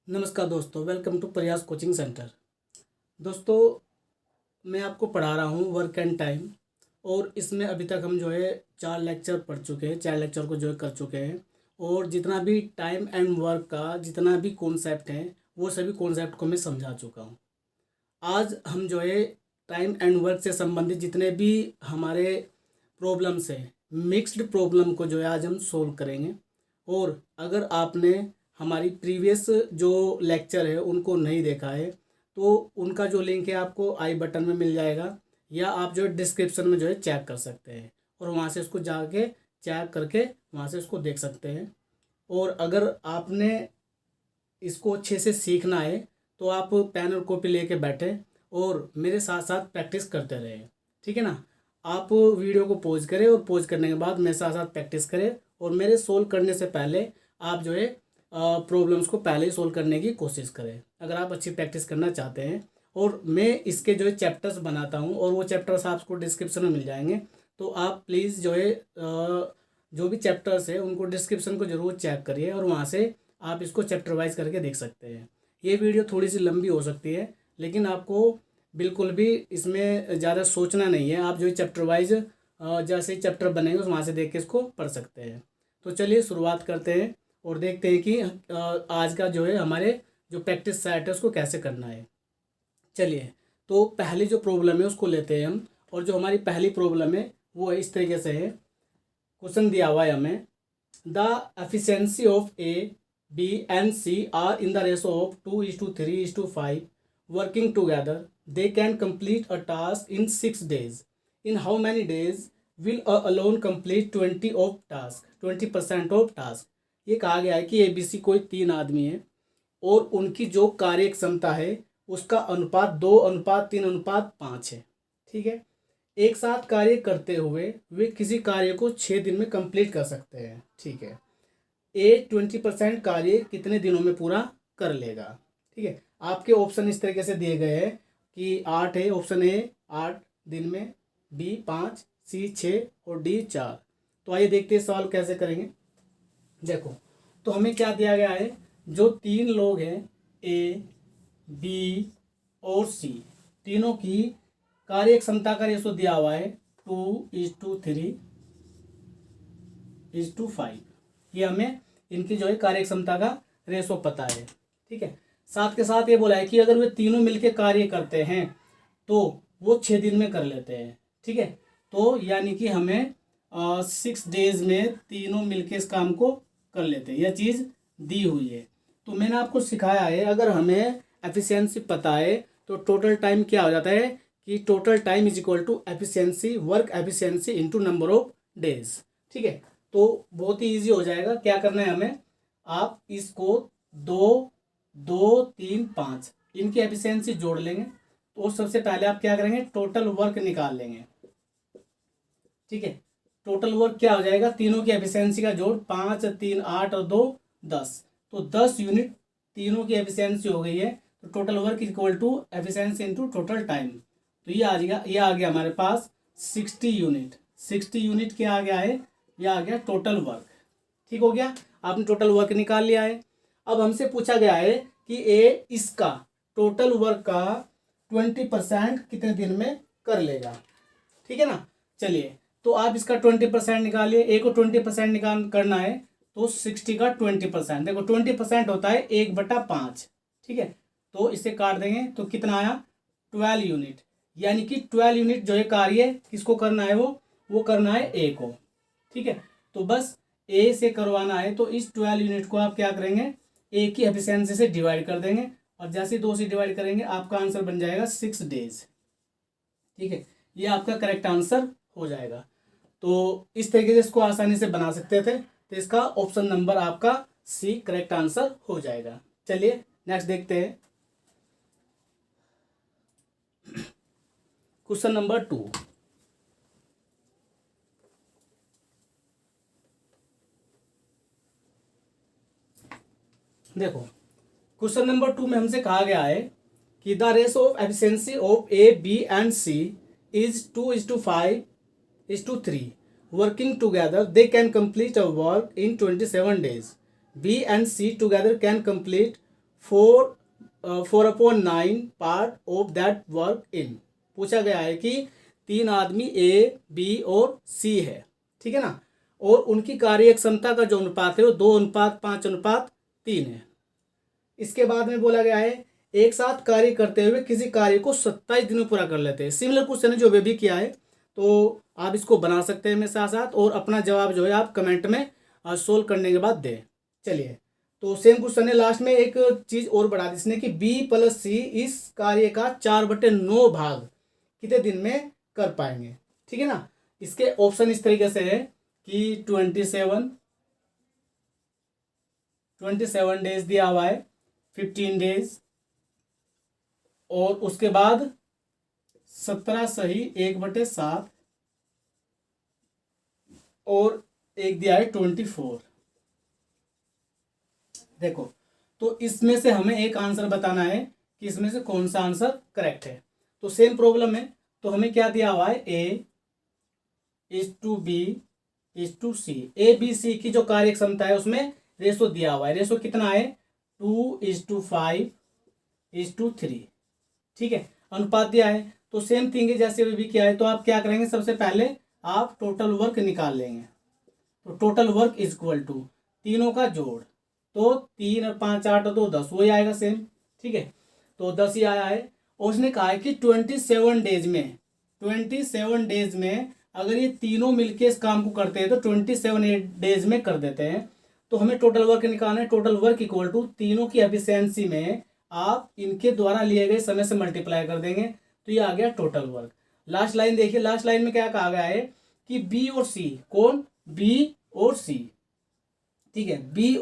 नमस्कार दोस्तों, welcome to प्रयास कोचिंग सेंटर। दोस्तों, मैं आपको पढ़ा रहा हूँ वर्क एंड टाइम। और इसमें अभी तक हम जो है 4 लेक्चर पढ़ चुके हैं, 4 लेक्चर को जो है कर चुके हैं। और जितना भी टाइम एंड वर्क का जितना भी कॉन्सेप्ट है वो सभी कॉन्सेप्ट को मैं समझा चुका हूँ। आज हम जो है टाइम एंड वर्क से संबंधित जितने भी हमारे प्रॉब्लम्स हैं, मिक्स्ड प्रॉब्लम को जो है आज हम सोल्व करेंगे। और अगर आपने हमारी प्रीवियस जो लेक्चर है उनको नहीं देखा है तो उनका जो लिंक है आपको आई बटन में मिल जाएगा, या आप जो है डिस्क्रिप्शन में जो है चेक कर सकते हैं और वहाँ से उसको जाके चेक करके वहाँ से उसको देख सकते हैं। और अगर आपने इसको अच्छे से सीखना है तो आप पेन और कॉपी लेके बैठे और मेरे साथ साथ प्रैक्टिस करते रहें, ठीक है ना। आप वीडियो को पॉज करें और पॉज करने के बाद मेरे साथ साथ प्रैक्टिस करें, और मेरे सोल्व करने से पहले आप जो है प्रॉब्लम्स को पहले ही सोल्व करने की कोशिश करें अगर आप अच्छी प्रैक्टिस करना चाहते हैं। और मैं इसके जो है चैप्टर्स बनाता हूँ और वो चैप्टर्स आपको डिस्क्रिप्शन में मिल जाएंगे, तो आप प्लीज़ जो है जो भी चैप्टर्स है उनको डिस्क्रिप्शन को ज़रूर चेक करिए और वहाँ से आप इसको चैप्टर वाइज करके देख सकते हैं। ये वीडियो थोड़ी सी लंबी हो सकती है, लेकिन आपको बिल्कुल भी इसमें ज़्यादा सोचना नहीं है। आप जो है चैप्टर वाइज जैसे चैप्टर बनेंगे वहाँ से देख के इसको पढ़ सकते हैं। तो चलिए शुरुआत करते हैं और देखते हैं कि आज का जो है हमारे जो प्रैक्टिस सेट है उसको कैसे करना है। चलिए, तो पहली जो प्रॉब्लम है उसको लेते हैं हम। और जो हमारी पहली प्रॉब्लम है वो इस तरीके से है। क्वेश्चन दिया हुआ है हमें, the efficiency of A B and C are in the ratio of 2:3:5 working together they can complete a task in 6 days। In how many days will A alone complete 20% of task. ये कहा गया है कि ए B सी कोई 3 आदमी है और उनकी जो कार्य क्षमता है उसका अनुपात 2:3:5 है, ठीक है। एक साथ कार्य करते हुए वे किसी कार्य को 6 दिन में कंप्लीट कर सकते हैं, ठीक है। ए 20% कार्य कितने दिनों में पूरा कर लेगा, ठीक है। आपके ऑप्शन इस तरीके से दिए गए हैं कि 8 है ऑप्शन ए 8 दिन में, बी 5, सी 6 और डी 4। तो आइए देखते हैं सवाल कैसे करेंगे। देखो, तो हमें क्या दिया गया है, जो 3 लोग हैं ए बी और सी, तीनों की कार्य क्षमता का रेशो दिया हुआ है 2:3:5। ये हमें इनकी जो है कार्य क्षमता का रेशो पता है, ठीक है। साथ के साथ ये बोला है कि अगर वे तीनों मिलके कार्य करते हैं तो वो 6 दिन में कर लेते हैं, ठीक है। तो यानी कि हमें 6 days में तीनों मिलके इस काम को कर लेते हैं, यह चीज़ दी हुई है। तो मैंने आपको सिखाया है अगर हमें एफिशिएंसी पता है तो टोटल टाइम क्या हो जाता है कि total time is equal to efficiency work efficiency into number of days, ठीक है। तो बहुत ही ईजी हो जाएगा। क्या करना है हमें, आप इसको 2, 2, 3, 5 इनकी एफिशिएंसी जोड़ लेंगे। तो सबसे पहले आप क्या करेंगे, टोटल वर्क निकाल लेंगे, ठीक है। टोटल वर्क क्या हो जाएगा, तीनों की एफिशिएंसी का जोड़ 5, 3, 8 और 2, 10। तो 10 यूनिट तीनों की एफिशिएंसी हो गई है। तो total work equal to efficiency into total time. तो ये आ गया हमारे पास 60 यूनिट। 60 यूनिट क्या आ गया है, यह आ गया टोटल वर्क, ठीक हो गया। आपने टोटल वर्क निकाल लिया है। अब हमसे पूछा गया है कि ए इसका टोटल वर्क का 20% कितने दिन में कर लेगा, ठीक है ना। चलिए, तो आप इसका 20% निकालिए। ए को 20% निकाल करना है तो 60 का 20%, देखो 20% होता है 1/5, ठीक है। तो इसे काट देंगे तो कितना आया, 12 यूनिट। यानी कि 12 यूनिट जो है कार्य किसको करना है, वो करना है ए को, ठीक है। तो बस ए से करवाना है तो इस 12 यूनिट को आप क्या करेंगे, ए की एफिशिएंसी से डिवाइड कर देंगे और जैसे 2 से डिवाइड करेंगे आपका आंसर बन जाएगा 6 days, ठीक है। ये आपका करेक्ट आंसर हो जाएगा। तो इस तरीके से इसको आसानी से बना सकते थे। तो इसका ऑप्शन नंबर आपका सी करेक्ट आंसर हो जाएगा। चलिए नेक्स्ट देखते हैं। Question number 2। देखो, क्वेश्चन नंबर 2 में हमसे कहा गया है कि the ratio of efficiency of A B and C is 2:5:3 working together they can complete a work in 27 days। B and C together can complete 4/9 part of that work in. पूछा गया है कि 3 आदमी ए, बी और सी है, ठीक है ना, और उनकी कार्य क्षमता का जो अनुपात है वो 2:5:3 है। इसके बाद में बोला गया है एक साथ कार्य करते हुए किसी कार्य को 27 दिन में पूरा कर लेते हैं। सिमिलर क्वेश्चन है जो वे भी किया है, तो आप इसको बना सकते हैं मेरे साथ साथ, और अपना जवाब जो है आप कमेंट में सोल्व करने के बाद दें। चलिए, तो सेम क्वेश्चन है, लास्ट में एक चीज़ और बढ़ा दी इसने कि B+C इस कार्य का 4/9 भाग कितने दिन में कर पाएंगे, ठीक है ना। इसके ऑप्शन इस तरीके से है कि 27 डेज दिया हुआ है, 15 डेज, और उसके बाद 17 सही 1/7, और एक दिया है 24। देखो, तो इसमें से हमें एक आंसर बताना है कि इसमें से कौन सा आंसर करेक्ट है। तो सेम प्रॉब्लम है, तो हमें क्या दिया हुआ है, A:B:C। ABC की जो कार्य क्षमता है उसमें रेशो दिया हुआ है। रेशो कितना है, 2:5:3, ठीक है, अनुपात दिया है। तो सेम थिंग है जैसे अभी भी किया है, तो आप क्या करेंगे, सबसे पहले आप टोटल वर्क निकाल लेंगे। तो total work is equal to तीनों का जोड़, तो 3 और 5 8 और 2 10, वही आएगा सेम, ठीक है, तो 10 ही आया है। और उसने कहा है कि 27 डेज में अगर ये तीनों मिलके इस काम को करते हैं तो 27 डेज में कर देते हैं। तो हमें टोटल वर्क निकालना है। टोटल वर्क इक्वल टू तीनों की एफिशिएंसी में आप इनके द्वारा लिए गए समय से मल्टीप्लाई कर देंगे, तो ये आ गया टोटल वर्क। लास्ट लाइन देखिए, लास्ट लाइन में क्या कहा गया है कि बी और सी, कौन, बी और सी, ठीक है, बी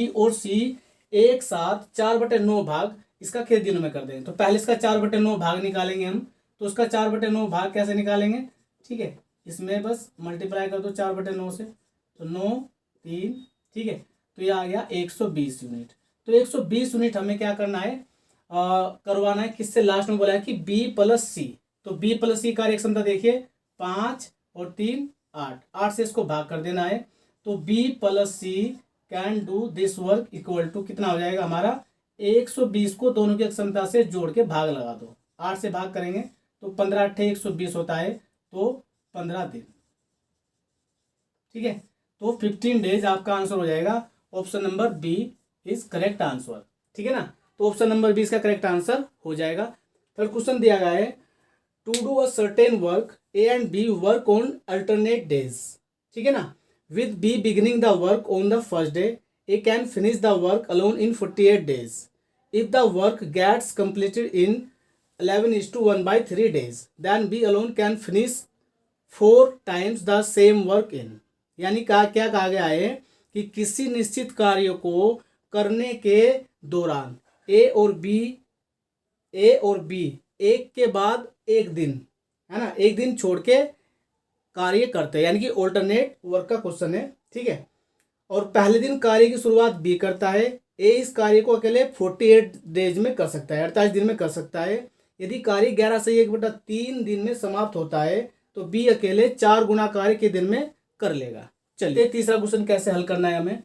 और सी एक साथ 4/9 भाग इसका कितने दिनों में कर देंगे। तो पहले इसका 4/9 भाग निकालेंगे हम। तो उसका 4/9 भाग कैसे निकालेंगे, ठीक है, इसमें बस मल्टीप्लाई कर दो 4/9 से, तो 9 3, ठीक है, तो ये आ गया 120 यूनिट। तो 120 यूनिट हमें क्या करना है, करवाना है। किससे, लास्ट में बोला है कि B+C। तो B+C कार्य क्षमता देखिए 5 और 3 8, 8 से इसको भाग कर देना है। तो B+C can do this work equal to कितना हो जाएगा हमारा, 120 को दोनों की क्षमता से जोड़ के भाग लगा दो, 8 से भाग करेंगे तो 15 8 120 होता है, तो 15 दिन, ठीक है। तो 15 डेज आपका आंसर हो जाएगा। Option number B is correct answer, ठीक है ना। तो ऑप्शन नंबर बी इसका करेक्ट आंसर हो जाएगा। फिर क्वेश्चन दिया गया है, to do a certain work A and B work on alternate days, ठीक है ना, with B beginning the work on the first day, A can finish the work alone in 48 days. If the work gets completed in 11:1/3 days, then B alone can finish 4 times the same work in. यानी क्या कहा गया है कि किसी निश्चित कार्य को करने के दौरान ए और बी एक के बाद एक दिन, है ना, एक दिन छोड़ के कार्य करते हैं, यानी कि ऑल्टरनेट वर्क का क्वेश्चन है, ठीक है। और पहले दिन कार्य की शुरुआत बी करता है। ए इस कार्य को अकेले 48 डेज में कर सकता है, 48 दिन में कर सकता है। यदि कार्य 11 से 1/3 दिन में समाप्त होता है तो बी अकेले 4 गुना कार्य के दिन में कर लेगा। चलिए, तीसरा क्वेश्चन कैसे हल करना है हमें।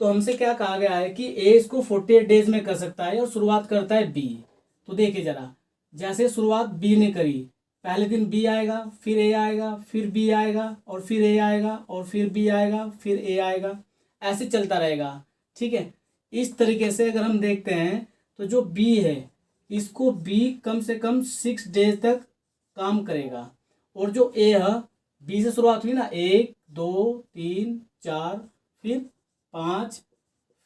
तो हमसे क्या कहा गया है कि ए इसको 48 डेज में कर सकता है और शुरुआत करता है बी। तो देखिए जरा, जैसे शुरुआत बी ने करी, पहले दिन बी आएगा, फिर ए आएगा, फिर बी आएगा, और फिर ए आएगा, और फिर बी आएगा, फिर ए आएगा, ऐसे चलता रहेगा, ठीक है। इस तरीके से अगर हम देखते हैं तो जो बी है इसको बी कम से कम 6 डेज तक काम करेगा, और जो ए है, बी से शुरुआत हुई ना, 1 2 3 4, फिर 5,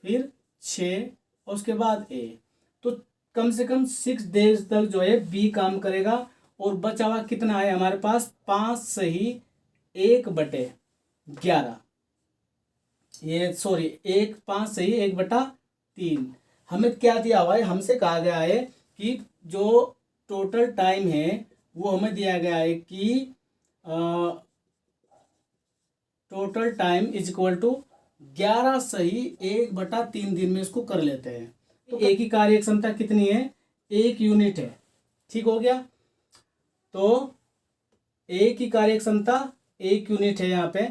फिर 6, और उसके बाद ए, तो कम से कम 6 डेज तक जो है बी काम करेगा। और बचा हुआ कितना है हमारे पास, 5 सही 1/11, ये सॉरी 5 सही 1/3। हमें क्या दिया हुआ है, हमसे कहा गया है कि जो टोटल टाइम है वो हमें दिया गया है कि total time is equal to 11 सही 1/3 दिन में इसको कर लेते हैं। तो एक ही कार्य क्षमता कितनी है, 1 यूनिट है, ठीक हो गया। तो एक ही कार्य क्षमता 1 यूनिट है यहाँ पे।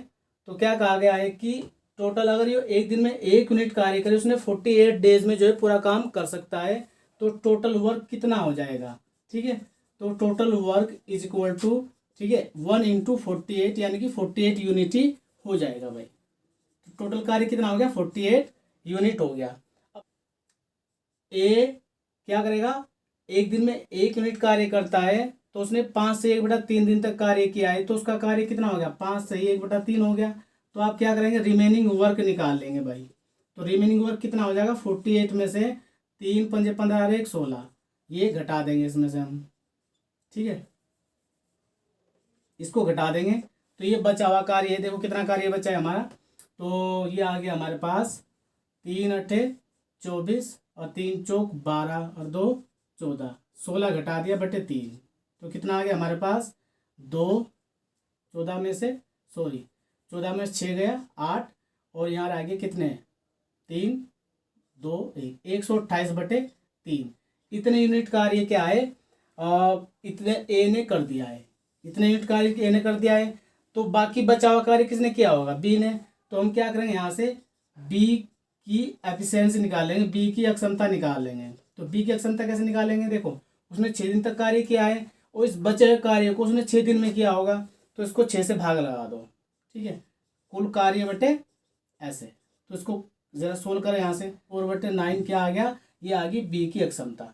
तो क्या कहा गया है कि टोटल अगर ये एक दिन में 1 यूनिट कार्य करे, उसने 48 डेज में जो है पूरा काम कर सकता है, तो टोटल वर्क कितना हो जाएगा, ठीक है। तो total work is equal to, ठीक है, 1 × 48 यानी कि 48 यूनिट ही हो जाएगा भाई। तो टोटल कार्य कितना हो गया, 48 यूनिट हो गया। अब ए क्या करेगा, एक दिन में 1 यूनिट कार्य करता है, तो उसने 5 से 1/3 दिन तक कार्य किया है, तो उसका कार्य कितना हो गया, 5 से 1/3 हो गया। तो आप क्या करेंगे, रिमेनिंग वर्क निकाल लेंगे भाई। तो रिमेनिंग वर्क कितना हो जाएगा, 48 में से 3 × 5 = 15 और 1 = 16, ये घटा देंगे इसमें से हम, ठीक है, इसको घटा देंगे। तो ये बचा हुआ कार्य है, देखो कितना कार्य बचा है हमारा। तो ये आ गया हमारे पास 3 × 8 = 24 और 3 × 4 = 12 और 2 = 14, 16 घटा दिया बटे 3, तो कितना आ गया हमारे पास 2, 14 में से 6 गया 8, और यहाँ आ गए कितने 3, 2, 1, 128/3। इतने यूनिट कार्य क्या है, इतने ए ने कर दिया है, इतने यूनिट कार्य ए ने कर दिया है। तो बाकी बचा हुआ कार्य किसने किया होगा, बी ने। तो हम क्या करेंगे, यहाँ से बी की एफिशिएंसी निकाल लेंगे, बी की अक्षमता निकाल लेंगे। तो बी की अक्षमता कैसे निकालेंगे, देखो उसने 6 दिन तक कार्य किया है, और इस बचे हुए कार्य को उसने 6 दिन में किया होगा, तो इसको 6 से भाग लगा दो, ठीक है, कुल कार्य बटे ऐसे। तो इसको जरा सोल्व करें, यहाँ से 4/9 क्या आ गया, ये आ गई बी की अक्षमता,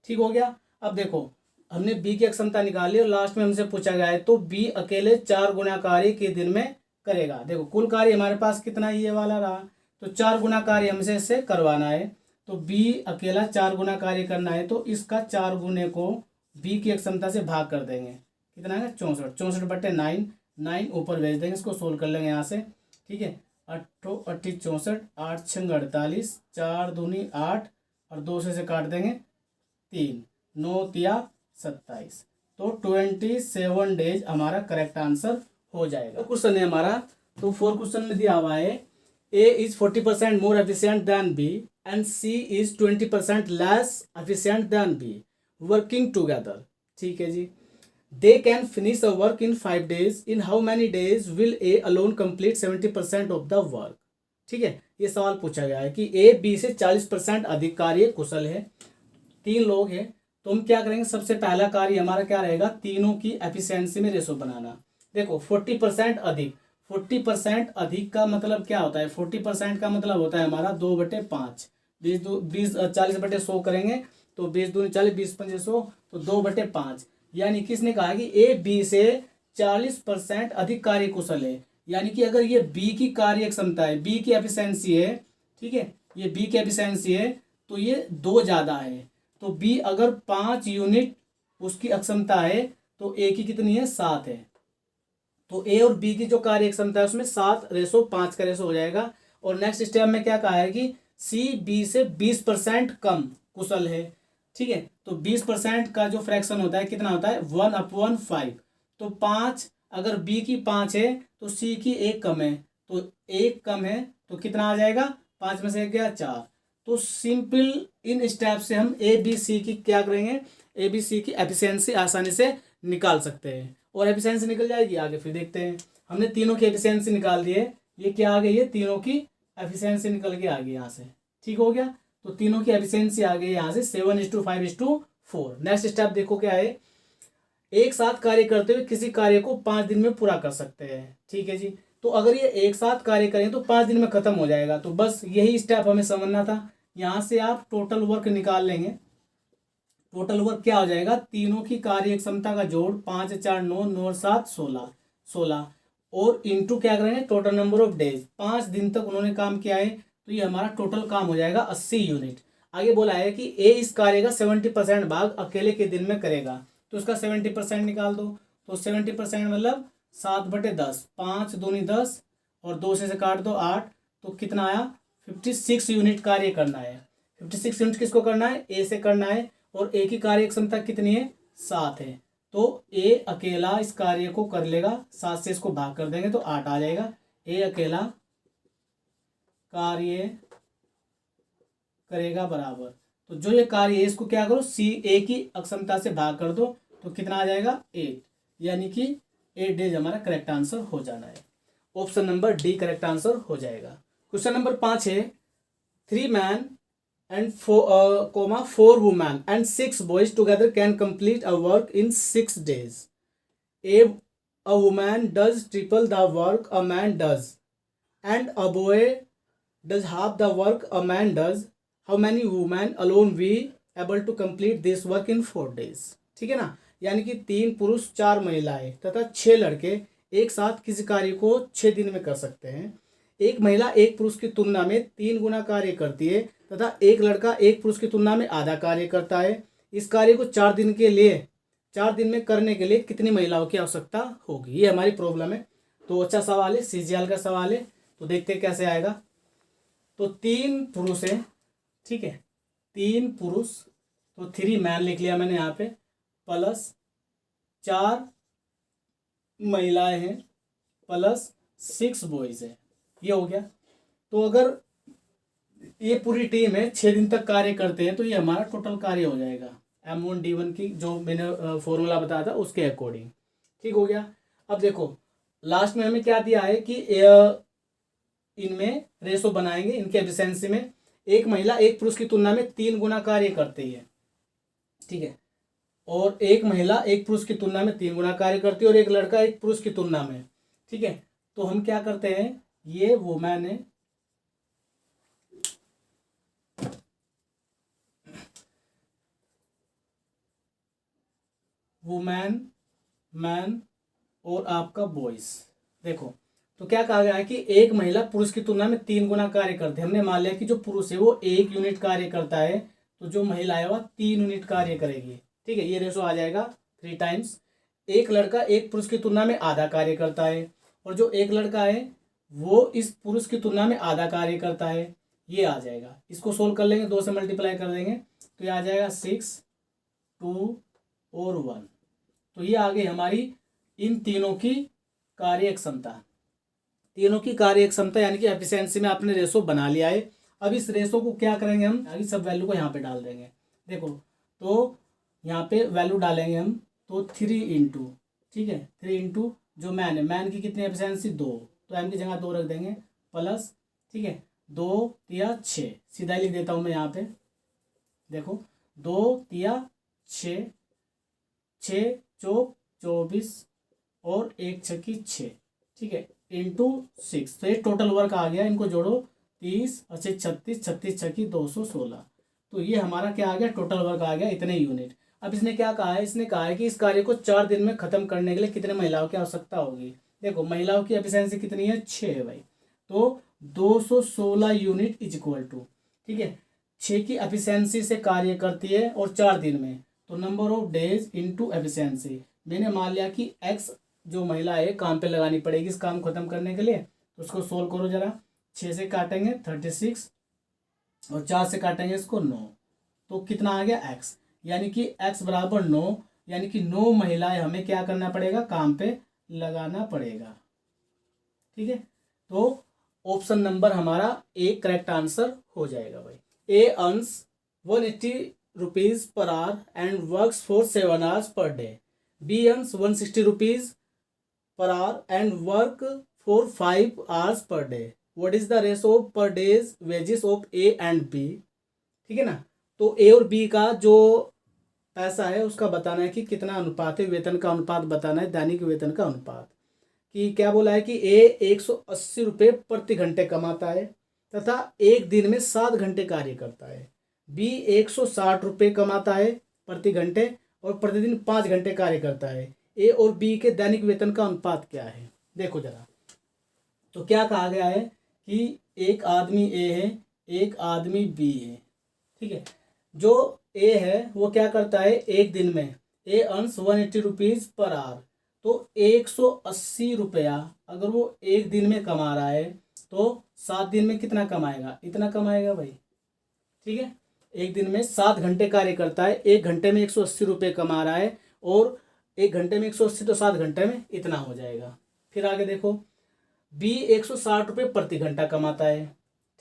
ठीक हो गया। अब देखो हमने बी की अक्षमता निकाली और लास्ट में हमसे पूछा गया है, तो बी अकेले 4 गुना कार्य के दिन में करेगा। देखो कुल कार्य हमारे पास कितना ये वाला रहा, तो 4 गुना कार्य हमसे इससे करवाना है। तो बी अकेला 4 गुना कार्य करना है, तो इसका 4 गुने को बी की अक्षमता से भाग कर देंगे, कितना है 64, 64/9, 9 ऊपर भेज देंगे, इसको सोल्व कर लेंगे यहाँ से, ठीक है। 8 × 8 = 64, 8 × 6 = 48, 4 दूनी 8 और 2 से काट देंगे 3, 9 × 3 = 27। तो 27 डेज हमारा करेक्ट आंसर हो जाएगा। क्वेश्चन है हमारा, तो 4 क्वेश्चन में दिया हुआ है, A is 40% more efficient than B and C is 20% less efficient than B working together, ठीक है जी। They can finish a work in 5 days, in how many days will A alone complete 70% of the work, ठीक है। ये सवाल पूछा गया है कि ए बी से 40% अधिक कार्य कुशल है, 3 लोग हैं, तो हम क्या करेंगे, सबसे पहला कार्य हमारा क्या रहेगा, तीनों की एफिशिएंसी में रेशो बनाना। देखो 40% अधिक, 40% अधिक का मतलब क्या होता है, 40% का मतलब होता है हमारा 2/5, 40/100 करेंगे, तो 20 दूनी 40, 20 पंजे 100, तो 2/5। यानी किसने कहा कि ए बी से 40% अधिक कार्य कुशल है, यानी कि अगर ये बी की कार्य क्षमता है, बी की एफिशिएंसी है, ठीक है, ये बी की एफिशिएंसी है, तो ये 2 ज़्यादा है। तो बी अगर 5 यूनिट उसकी अक्षमता है, तो ए की कितनी है 7 है। तो ए और बी की जो कार्य क्षमता है उसमें 7:5 का रेशो हो जाएगा। और नेक्स्ट स्टेप में क्या कहा है कि सी बी से 20% कम कुशल है, ठीक है। तो 20% का जो फ्रैक्शन होता है कितना होता है, 1/5। तो 5 अगर बी की 5 है, तो सी की 1 कम है, तो 1 कम है, तो कितना आ जाएगा, 5 में से 1 गया 4। तो सिंपल इन स्टेप से हम ए बी सी की क्या करेंगे, ए बी सी की एफिशिएंसी आसानी से निकाल सकते हैं, और एफिशिएंसी निकल जाएगी। आगे फिर देखते हैं, हमने तीनों की एफिशिएंसी निकाल दी है, ये क्या आ गई है, तीनों की एफिशिएंसी निकल के आ गई यहाँ से, ठीक हो गया। तो तीनों की एफिशिएंसी आ गई यहाँ से 7:5:4। नेक्स्ट स्टेप देखो क्या है, एक साथ कार्य करते हुए किसी कार्य को 5 दिन में पूरा कर सकते हैं, ठीक है जी। तो अगर ये एक साथ कार्य करें तो 5 दिन में खत्म हो जाएगा। तो बस यही स्टेप हमें समझना था। यहाँ से आप टोटल वर्क निकाल लेंगे। टोटल वर्क क्या हो जाएगा, तीनों की कार्य क्षमता का जोड़, 5 × 4 = 9, 9 × 7 = 16 और इंटू क्या करेंगे, टोटल नंबर ऑफ डेज, 5 दिन तक उन्होंने काम किया है, तो ये हमारा टोटल काम हो जाएगा 80 यूनिट। आगे बोला है कि ए इस कार्य का 70% भाग अकेले के दिन में करेगा, तो उसका 70% निकाल दो। तो 70% मतलब 7/10, 5 दूनी 10 और 2 से काट दो 8, तो कितना आया, 56 यूनिट कार्य करना है। 56 यूनिट किसको करना है, ए से करना है, और ए की कार्य क्षमता कितनी है, 7 है। तो ए अकेला इस कार्य को कर लेगा, 7 से इसको भाग कर देंगे तो 8 आ जाएगा। ए अकेला कार्य करेगा बराबर, तो जो ये कार्य है इसको क्या करो, सी ए की अक्षमता से भाग कर दो, तो कितना आ जाएगा 8, यानी कि 8 डेज हमारा करेक्ट आंसर हो जाना है। Option number D correct answer हो जाएगा। क्वेश्चन नंबर 5 है 3 man and 4 women and 6 boys together can complete a work in 6 days. If a woman does triple the work a man does and a boy does half the work a man does, how many women alone we able to complete this work in 4 days? ठीक है ना, यानी कि 3 पुरुष 4 महिलाएं तथा 6 लड़के एक साथ किसी कार्य को 6 दिन में कर सकते हैं। एक महिला एक पुरुष की तुलना में 3 गुना कार्य करती है तथा एक लड़का एक पुरुष की तुलना में आधा कार्य करता है। इस कार्य को 4 दिन में करने के लिए कितनी महिलाओं की आवश्यकता होगी, ये हमारी प्रॉब्लम है। तो अच्छा सवाल है, सीजीएल का सवाल है, तो देखते हैं कैसे आएगा। तो 3 पुरुष है, ठीक है, 3 पुरुष, तो 3 मैन लिख लिया मैंने यहाँ पे, प्लस 4 महिलाएं हैं प्लस 6 बॉयज है, ये हो गया। तो अगर ये पूरी टीम है 6 दिन तक कार्य करते हैं तो ये हमारा टोटल कार्य हो जाएगा M1D1 की जो मैंने फॉर्मूला बताया था उसके अकॉर्डिंग, ठीक हो गया। अब देखो लास्ट में हमें क्या दिया है कि इनमें रेशो बनाएंगे, इनके एफिशिएंसी में एक महिला एक पुरुष की तुलना में 3 गुना कार्य करती है, ठीक है, और एक महिला एक पुरुष की तुलना में 3 गुना कार्य करती है और एक लड़का एक पुरुष की तुलना में, ठीक है। तो हम क्या करते हैं, ये वुमेन है, वुमेन, मैन और आपका बॉयज। देखो तो क्या कहा गया है कि एक महिला पुरुष की तुलना में 3 गुना कार्य करती है। हमने मान लिया कि जो पुरुष है वो 1 यूनिट कार्य करता है तो जो महिला है वह 3 यूनिट कार्य करेगी, ठीक है, ये रेशो आ जाएगा 3 टाइम्स। एक लड़का एक पुरुष की तुलना में आधा कार्य करता है और जो एक लड़का है वो इस पुरुष की तुलना में आधा कार्य करता है, ये आ जाएगा। इसको सोल्व कर लेंगे, 2 से मल्टीप्लाई कर देंगे तो ये आ जाएगा 6, 2 और 1। तो ये आ गई हमारी इन तीनों की कार्य क्षमता, तीनों की कार्य क्षमता यानी कि एफिशिएंसी में आपने रेशो बना लिया है। अब इस रेशो को क्या करेंगे, हम आगे सब वैल्यू को यहाँ पे डाल देंगे। देखो तो यहाँ पे वैल्यू डालेंगे हम, तो 3 इंटू, ठीक है, 3 इंटू जो मैन है, मैन की कितनी एफिशिएंसी 2, तो एम की जगह 2 रख देंगे प्लस, ठीक है, 2 तिया 6, सीधा लिख देता हूँ मैं यहाँ पे। देखो 2 तिया 6, 6 चौक 24 और 1 छक्की 6, ठीक है, इंटू 6। तो ये टोटल वर्क आ गया, इनको जोड़ो 30 और 36, 36 छक्की 216। तो ये हमारा क्या आ गया, टोटल वर्क आ गया इतने यूनिट। अब इसने क्या कहा है, इसने कहा है कि इस कार्य को 4 दिन में खत्म करने के लिए कितने महिलाओं की आवश्यकता होगी। देखो महिलाओं की एफिशिएंसी कितनी है, 6 है भाई, तो 216 यूनिट इज इक्वल टू, ठीक है, 6 की एफिशिएंसी से कार्य करती है और 4 दिन में, तो number of days into efficiency. मैंने मान लिया कि एक्स जो महिला है काम पे लगानी पड़ेगी इस काम खत्म करने के लिए, तो उसको सोल्व करो जरा। 6 से काटेंगे 36 और 4 से काटेंगे इसको 9, तो कितना आ गया एक्स, यानी कि एक्स बराबर 9, यानी कि 9 महिलाएं हमें क्या करना पड़ेगा, काम पे लगाना पड़ेगा, ठीक है। तो ऑप्शन नंबर हमारा ए करेक्ट आंसर हो जाएगा भाई। A earns 180 rupees per hour and works for 7 hours per day. B earns 160 rupees per hour and work for 5 hours per day. What is the ratio of per days wages of A and B? ठीक है ना, तो A और B का जो पैसा है उसका बताना है कि कितना अनुपात है, वेतन का अनुपात बताना है, दैनिक वेतन का अनुपात। कि क्या बोला है कि A 180 रुपये प्रति घंटे कमाता है तथा एक दिन में 7 घंटे कार्य करता है। B 160 रुपये कमाता है प्रति घंटे और प्रतिदिन 5 घंटे कार्य करता है। ए और बी के दैनिक वेतन का अनुपात क्या है, देखो जरा। तो क्या कहा गया है कि एक आदमी ए है, एक आदमी बी है, ठीक है। जो ए है वो क्या करता है एक दिन में, ए अर्न्स 180 रुपीज पर आवर, तो 180 रुपया अगर वो एक दिन में कमा रहा है तो 7 दिन में कितना कमाएगा, इतना कमाएगा भाई, ठीक है। एक दिन में 7 घंटे कार्य करता है, एक घंटे में 180 रुपये कमा रहा है और एक घंटे में 180 तो 7 घंटे में इतना हो जाएगा। फिर आगे देखो बी 160 रुपये प्रति घंटा कमाता है,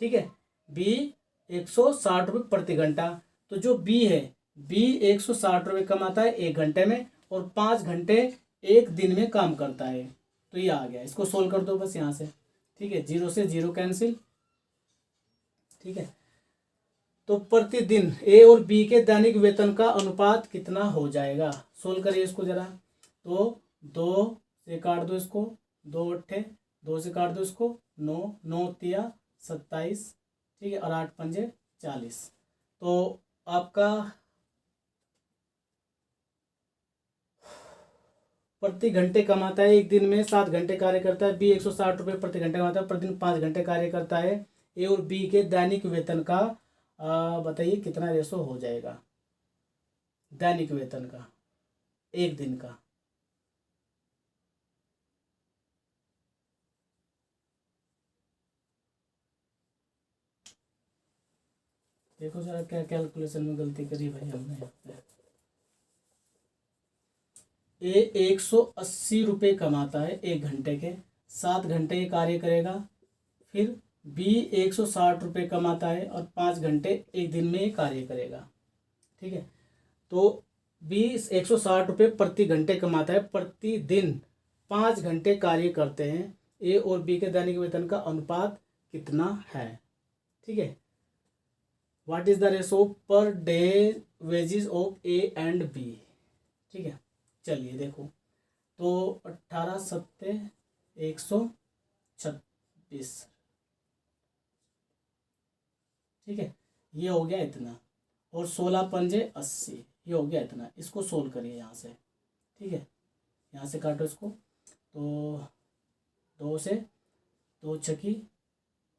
ठीक है, बी 160 रुपये प्रति घंटा, तो जो बी है बी 160 रुपये कमाता है एक घंटे में और 5 घंटे एक दिन में काम करता है, तो ये आ गया। इसको सोल्व कर दो बस यहाँ से, ठीक है, 0 से 0 कैंसिल, ठीक है। तो प्रतिदिन ए और बी के दैनिक वेतन का अनुपात कितना हो जाएगा? सोल्व करिए इसको जरा। तो 2 से काट दो इसको, 2 अट्ठे, 2 से काट दो इसको, 9, 9 तिया 27, ठीक है, और 8 पंजे 40। तो आपका प्रति घंटे कमाता है एक दिन में 7 घंटे कार्य करता है। बी 160 रुपये प्रति घंटे कमाता है, प्रतिदिन 5 घंटे कार्य करता है। ए और बी के दैनिक वेतन का बताइए कितना रेशो हो जाएगा दैनिक वेतन का एक दिन का? देखो जरा क्या कैलकुलेशन में गलती करी भाई हमने यहाँ पे। ए 180 रुपये कमाता है एक घंटे के, 7 घंटे ये कार्य करेगा। फिर बी 160 रुपये कमाता है और 5 घंटे एक दिन में ये कार्य करेगा, ठीक है। तो बी 160 रुपये प्रति घंटे कमाता है, प्रतिदिन 5 घंटे कार्य करते हैं। ए और बी के दैनिक वेतन का अनुपात कितना है? ठीक है। What is the ratio per day wages of A and B? ठीक है, चलिए देखो। तो 18 सत्ते 126, ठीक है, ये हो गया इतना। और 16 पंजे 80, ये हो गया इतना। इसको सोल्व करिए यहाँ से, ठीक है। यहाँ से काटो इसको। तो 2 से 2 छकी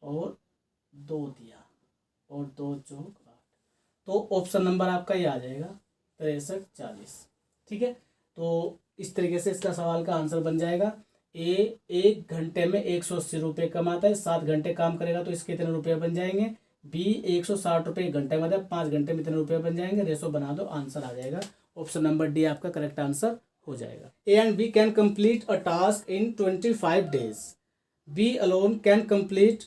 और 2 दिया और 2 चौक 8। तो ऑप्शन नंबर आपका ये आ जाएगा 63 40, ठीक है। तो इस तरीके से इसका सवाल का आंसर बन जाएगा। ए एक घंटे में 180 रुपये कमाता है, 7 घंटे काम करेगा तो इसके इतने रुपये बन जाएंगे। बी 160 रुपये घंटे में, 5 घंटे में इतने रुपये बन जाएंगे। रेशो बना दो, आंसर आ जाएगा। ऑप्शन नंबर डी आपका करेक्ट आंसर हो जाएगा। A and B can complete a task in 25 days. B alone can complete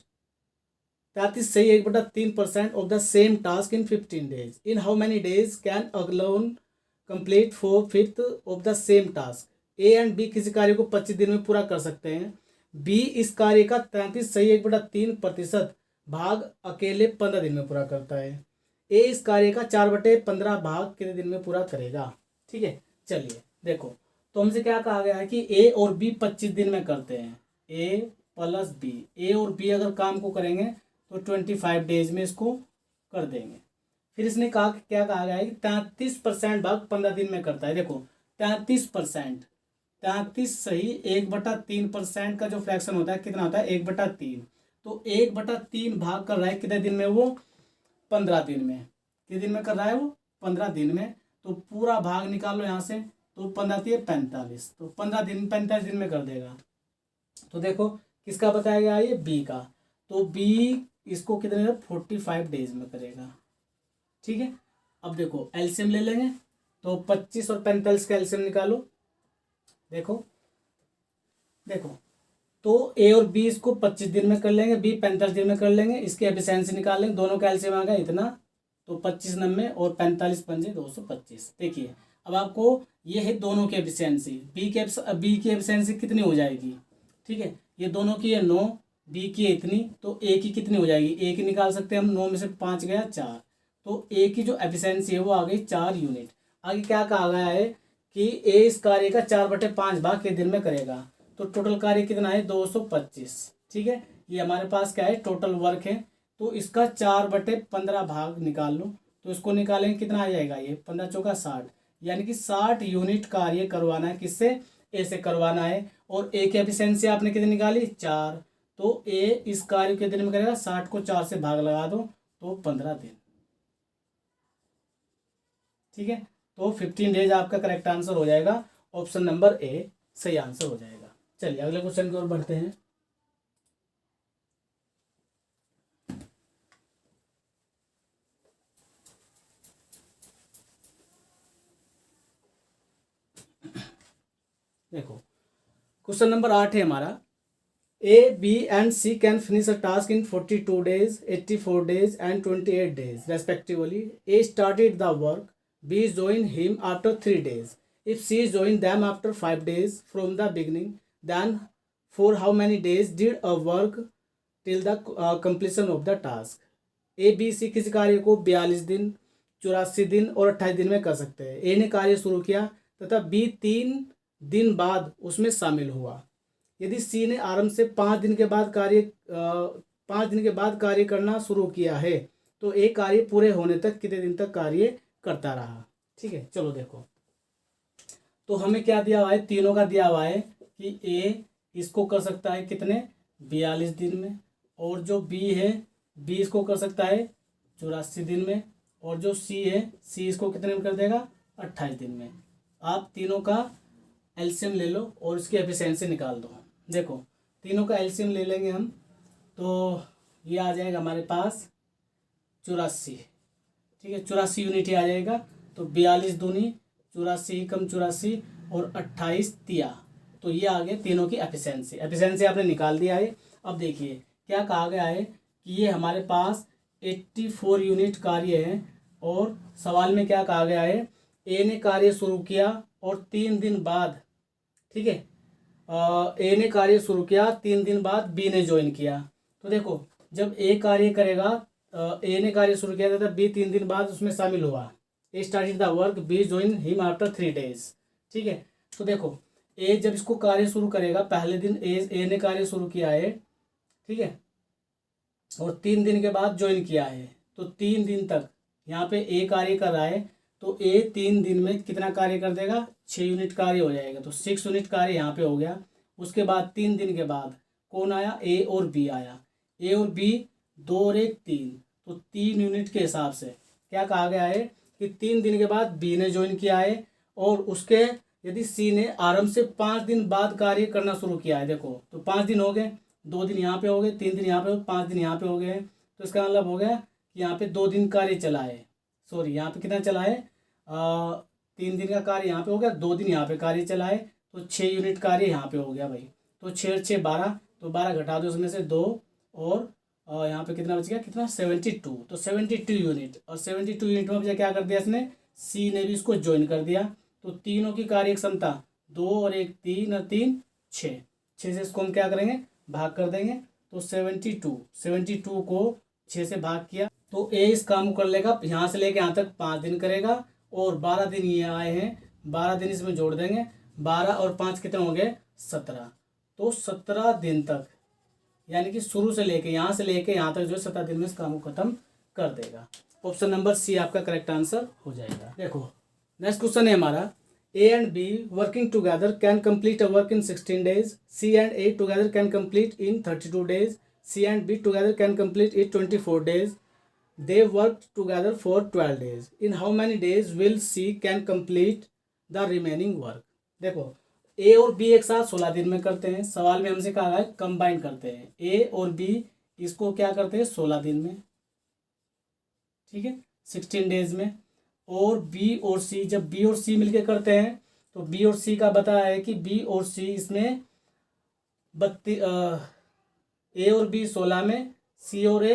33.3% of the same task in 15 days. In how many days can alone complete 4/5 of the same task? A and B किसी कार्य को 25 दिन में पूरा कर सकते हैं। B इस कार्य का 33.3% भाग अकेले 15 दिन में पूरा करता है। ए इस कार्य का 4/15 भाग कितने दिन में पूरा करेगा? ठीक है, चलिए देखो। तो हमसे क्या कहा गया है कि ए और बी 25 दिन में करते हैं। ए प्लस बी, ए और बी अगर काम को करेंगे तो 25 डेज में इसको कर देंगे। फिर इसने कहा कि क्या कहा गया है कि 33% भाग 15 दिन में करता है। देखो 33%, 33 सही 1/3% का जो फ्रैक्शन होता है कितना होता है? 1/3। तो 1/3 भाग कर रहा है कितने दिन में? वो 15 दिन में। कितने दिन में कर रहा है वो? 15 दिन में। तो पूरा भाग निकालो यहाँ से। तो 15 45, तो 15 दिन 45 दिन में कर देगा। तो देखो किसका बताया गया है? ये बी का। तो बी इसको कितने 45 डेज में करेगा, ठीक है। अब देखो एलसीएम ले लेंगे। तो 25 और 45 का एलसीएम निकालो। देखो देखो, तो ए और बी इसको 25 दिन में कर लेंगे, बी 45 दिन में कर लेंगे। इसकी एफिशिएंसी निकाल लेंगे। दोनों का एलसीएम आ गया इतना। तो 25 90 और 45 पंजे 225। देखिए अब आपको ये है दोनों की एफिशिएंसी। बी की एफिशिएंसी कितनी हो जाएगी? ठीक है, ये दोनों की है 9, बी की है इतनी, तो ए की कितनी हो जाएगी? ए की निकाल सकते हैं हम। 9 में से 5 गया 4, तो ए की जो एफिशिएंसी है वो आ गई 4 यूनिट। आगे क्या कहा गया है कि ए इस कार्य का 4/5 भाग के दिन में करेगा। तो टोटल कार्य कितना है? 225, ठीक है। ये हमारे पास क्या है? टोटल वर्क है। तो इसका 4/15 भाग निकाल लो। तो इसको निकालेंगे कितना आ जाएगा? ये 15 चौका 60, यानी कि 60 यूनिट कार्य करवाना है। किससे? ए से करवाना है। और ए की एफिशिएंसी आपने कितनी निकाली? 4। तो ए इस कार्य के दिन में करेगा, 60 को 4 से भाग लगा दो तो 15 दिन, ठीक है। तो 15 डेज आपका करेक्ट आंसर हो जाएगा। ऑप्शन नंबर ए सही आंसर हो जाएगा। चलिए अगले क्वेश्चन की ओर बढ़ते हैं। देखो क्वेश्चन नंबर 8 है हमारा। A B and C can finish a task in 42 days, 84 days and 28 days respectively. A started the work, B joined him after 3 days. If C joined them after 5 days from the beginning, then for how many days did a work till the completion of the task? A B C किसी कार्य को 42 दिन, 84 दिन और 28 दिन में कर सकते हैं। ए ने कार्य शुरू किया तथा बी 3 दिन बाद उसमें शामिल हुआ। यदि सी ने आरंभ से 5 दिन के बाद 5 दिन के बाद कार्य करना शुरू किया है तो ए कार्य पूरे होने तक कितने दिन तक कार्य करता रहा। ठीक है, चलो देखो, तो हमें क्या दिया हुआ है, तीनों का दिया हुआ है कि ए इसको कर सकता है कितने, 42 दिन में, और जो बी है बी इसको कर सकता है 84 दिन में, और जो सी है सी इसको कितने में कर देगा, 28 दिन में। आप तीनों का एलसीएम ले लो और इसकी एफिशिएंसी निकाल दो। देखो, तीनों का एलसीएम ले लेंगे हम तो ये आ जाएगा हमारे पास 84। ठीक है, 84 यूनिट ही आ जाएगा। तो 42 दूनी 84 कम 84 और 28 तिया, तो ये आ गए तीनों की एफिशिएंसी। एफिशिएंसी आपने निकाल दिया है। अब देखिए क्या कहा गया है कि ये हमारे पास 84 यूनिट कार्य है, और सवाल में क्या कहा गया है, ए ने कार्य शुरू किया और 3 दिन बाद, ठीक है, ए ने कार्य शुरू किया, 3 दिन बाद बी ने ज्वाइन किया। तो देखो, जब ए कार्य करेगा, ए ने कार्य शुरू किया था, बी 3 दिन बाद उसमें शामिल हुआ। A started the work, B join him after 3 days। ठीक है, तो देखो ए जब इसको कार्य शुरू करेगा, पहले दिन ए ने कार्य शुरू किया है, ठीक है, और 3 दिन के बाद ज्वाइन किया है, तो 3 दिन तक यहाँ पे ए कार्य कर रहा है, तो ए 3 दिन में कितना कार्य कर देगा, 6 यूनिट कार्य हो जाएगा। तो 6 यूनिट कार्य यहाँ पे हो गया। उसके बाद 3 दिन के बाद कौन आया, ए और बी आया। ए और बी 2 और 1 3, तो 3 यूनिट के हिसाब से क्या कहा गया है कि 3 दिन के बाद बी ने ज्वाइन किया है, और उसके यदि सी ने आरंभ से 5 दिन बाद कार्य करना शुरू किया है। देखो, तो 5 दिन हो गए, 2 दिन यहाँ पे हो गए, 3 दिन यहाँ पे, 5 दिन यहाँ पे हो गए। तो इसका मतलब हो गया कि यहाँ पे 2 दिन कार्य चला है। सॉरी, यहाँ पे कितना चला है, 3 दिन का कार्य यहाँ पे हो गया, 2 दिन यहाँ पे कार्य चला है, तो 6 यूनिट कार्य यहाँ पे हो गया भाई। तो 6 और 6 12, तो 12 घटा दो उसमें से 2, और यहाँ पे कितना बच गया, कितना 72। तो 72 यूनिट, और 72 यूनिट में क्या कर दिया इसने, सी ने भी इसको ज्वाइन कर दिया। तो तीनों की कार्य क्षमता 2 और 1 3 और 3 6, 6 से इसको हम क्या करेंगे, भाग कर देंगे। तो 72 को 6 से भाग किया तो ए इस काम को कर लेगा, यहाँ से लेके यहाँ तक 5 दिन करेगा, और 12 दिन ये आए हैं, 12 दिन इसमें जोड़ देंगे, 12 और 5 कितने हो गए, 17। तो 17 दिन तक, यानी कि शुरू से लेके यहाँ से लेके यहाँ तक जो है 17 दिन में इस काम को खत्म कर देगा। ऑप्शन नंबर सी आपका करेक्ट आंसर हो जाएगा। देखो, नेक्स्ट क्वेश्चन है हमारा, A and B working together can complete a work in 16 days, C and A together can complete in 32 days, C and B together can complete in 24 days, they worked together for 12 days, in how many days will C can complete the remaining work। देखो, ए और B एक साथ 16 दिन में करते हैं। सवाल में हमसे कहा है कंबाइन करते हैं, ए और बी इसको क्या करते हैं 16 दिन में, ठीक है, 16 days में। और बी और सी, जब बी और सी मिलके करते हैं तो बी और सी का बताया है कि बी और सी इसमें 32, ए और बी 16 में, सी और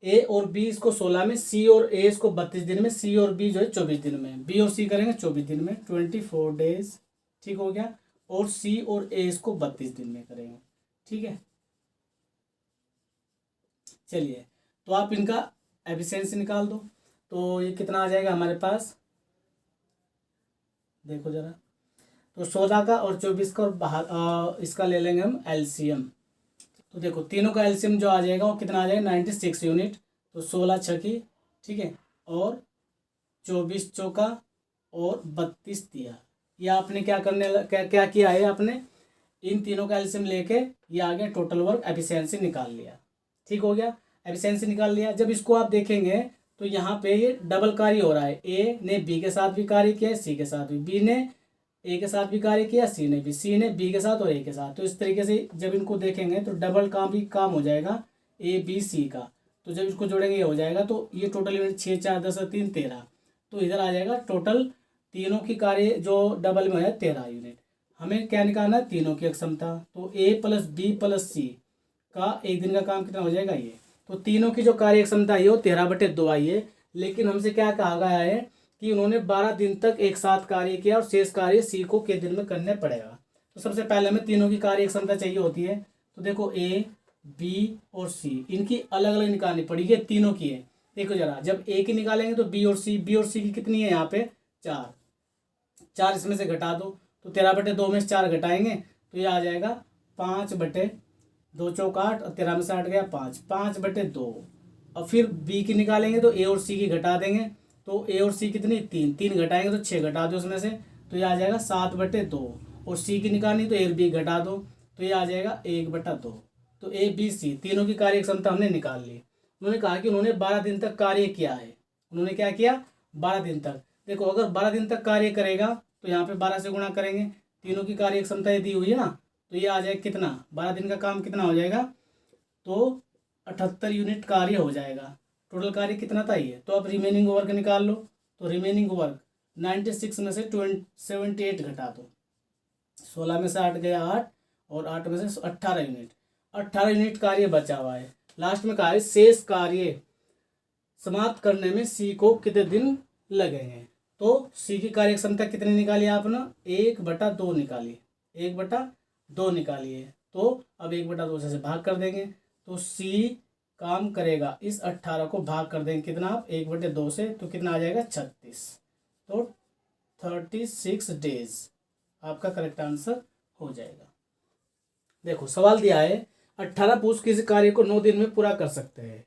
ए और बी इसको 16 में, सी और ए इसको 32 दिन में, सी और बी जो है 24 दिन में। बी और सी करेंगे 24 दिन में, 24 days, ठीक हो गया। और सी और ए इसको 32 दिन में करेंगे, ठीक है। चलिए, तो आप इनका एफिशिएंसी निकाल दो, तो ये कितना आ जाएगा हमारे पास, देखो जरा, तो 16 का और 24 का, और बाहर इसका ले लेंगे हम एलसीएम। तो देखो, तीनों का एलसीएम जो आ जाएगा वो कितना आ जाएगा, 96 यूनिट। तो 16 छकी, ठीक है, और 24 चौका, और 32 दिया। ये आपने क्या क्या किया है, आपने इन तीनों का एलसीएम लेके ये आ गया टोटल वर्क एफिशिएंसी निकाल लिया, ठीक हो गया, एफिशिएंसी निकाल लिया। जब इसको आप देखेंगे तो यहाँ पे ये डबल कार्य हो रहा है, ए ने बी के साथ भी कार्य किया, सी के साथ भी, बी ने ए के साथ भी कार्य किया, सी ने भी, सी ने बी के साथ और ए के साथ। तो इस तरीके से जब इनको देखेंगे तो डबल काम हो जाएगा ए बी सी का। तो जब इसको जोड़ेंगे ये हो जाएगा, तो ये टोटल यूनिट 6 4 10 और 3 13, तो इधर आ जाएगा टोटल तीनों की कार्य जो डबल में है 13 यूनिट। हमें क्या निकालना है, तीनों की क्षमता। तो ए प्लस बी प्लस सी का एक दिन का काम कितना हो जाएगा, ये। तो तीनों की जो कार्य क्षमता है वो 13/2 आई है। लेकिन हमसे क्या कहा गया है कि उन्होंने 12 दिन तक एक साथ कार्य किया, और शेष कार्य सी को के दिन में करने पड़ेगा। तो सबसे पहले हमें तीनों की कार्य क्षमता चाहिए होती है। तो देखो, ए बी और सी, इनकी अलग अलग निकालनी पड़ेगी, तीनों की है। देखो जरा, जब ए की निकालेंगे तो बी और सी की कितनी है यहाँ पे 4, 4 इसमें से घटा दो तो 13/2 में से 4 घटाएंगे तो ये आ जाएगा 5/2 चौक 8 और 13 में से 8 गया 5, 5/2। और फिर बी की निकालेंगे तो ए और सी की घटा देंगे, तो ए और सी कितनी 3, 3 घटाएंगे तो 6 घटा दो उसमें से तो ये आ जाएगा 7/2। और सी की निकालनी तो ए और बी घटा दो तो ये आ जाएगा 1/2। तो ए बी सी तीनों की कार्य क्षमता हमने निकाल ली। उन्होंने कहा कि उन्होंने 12 दिन तक कार्य किया है। उन्होंने क्या किया 12 दिन तक। देखो अगर 12 दिन तक कार्य करेगा तो यहाँ पे 12 से गुणा करेंगे, तीनों की कार्य क्षमता ये दी हुई है ना, तो ये आ जाएगा कितना 12 दिन का काम कितना हो जाएगा, तो 78 यूनिट कार्य हो जाएगा। टोटल कार्य कितना था ये, तो अब रिमेनिंग वर्क निकाल लो। तो रिमेनिंग वर्क 96 में से 78 घटा दो, 16 में से 8 गया 8 और 8 में से 18 यूनिट, 18 यूनिट कार्य बचा हुआ है। लास्ट में कहा है शेष कार्य समाप्त करने में सी को कितने दिन लगेंगे। तो सी की कार्य क्षमता कितनी निकाली आपने 1/2 निकाली, 1/2 निकाली है। तो अब 1/2 से भाग कर देंगे तो सी काम करेगा, इस 18 को भाग कर देंगे कितना आप 1/2 से तो कितना आ जाएगा 36, तो 36 डेज आपका करेक्ट आंसर हो जाएगा। देखो सवाल दिया है 18 पुरुष किसी कार्य को 9 दिन में पूरा कर सकते हैं।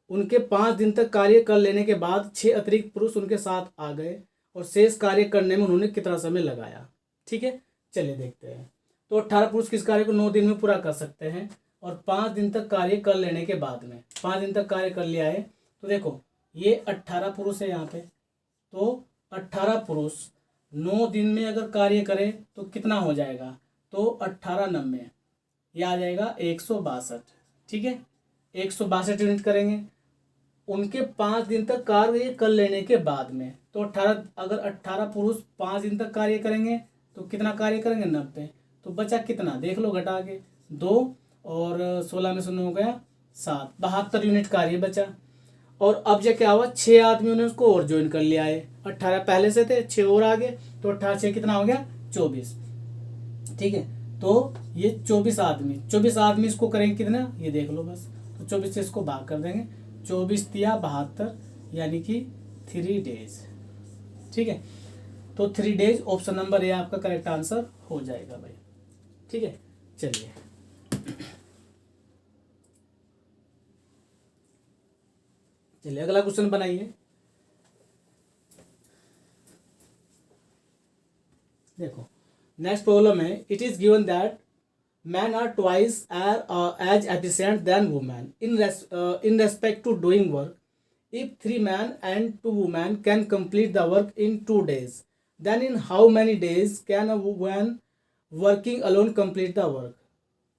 उनके 5 दिन तक कार्य कर लेने के बाद 6 अतिरिक्त पुरुष उनके साथ आ गए और शेष कार्य करने में उन्होंने कितना समय लगाया। ठीक है, चलिए देखते हैं। तो 18 पुरुष किस कार्य को 9 दिन में पूरा कर सकते हैं और 5 दिन तक कार्य कर लेने के बाद में 5 दिन तक कार्य कर लिया है। तो देखो ये 18 पुरुष है यहाँ पे, तो 18 पुरुष 9 दिन में अगर कार्य करे तो कितना हो जाएगा, तो 18×9 ये आ जाएगा 162। ठीक है, 162 यूनिट करेंगे उनके 5 दिन तक कार्य कर लेने के बाद में। तो 18 अगर 18 पुरुष 5 दिन तक कार्य करेंगे तो कितना कार्य करेंगे 90, तो बचा कितना देख लो घटा के 2 और 16 में से 9 गया 7, 72 यूनिट कार्य बचा। और अब जो क्या हुआ 6 आदमियों ने उसको और ज्वाइन कर लिया है, 18 पहले से थे 6 और आगे तो 18 6 कितना हो गया 24। ठीक है, तो ये 24 आदमी इसको करेंगे कितना ये देख लो बस, तो 24 से इसको भाग कर देंगे, 24 तिया 72 यानी कि 3 डेज। ठीक है, तो 3 डेज ऑप्शन नंबर ए आपका करेक्ट आंसर हो जाएगा भाई। ठीक है, चलिए अगला क्वेश्चन बनाइए। देखो नेक्स्ट प्रॉब्लम है, it is given that men are twice as efficient than women in respect to doing work. If 3 men and 2 women can complete the work in 2 days, then in how many days can a woman working alone complete the work?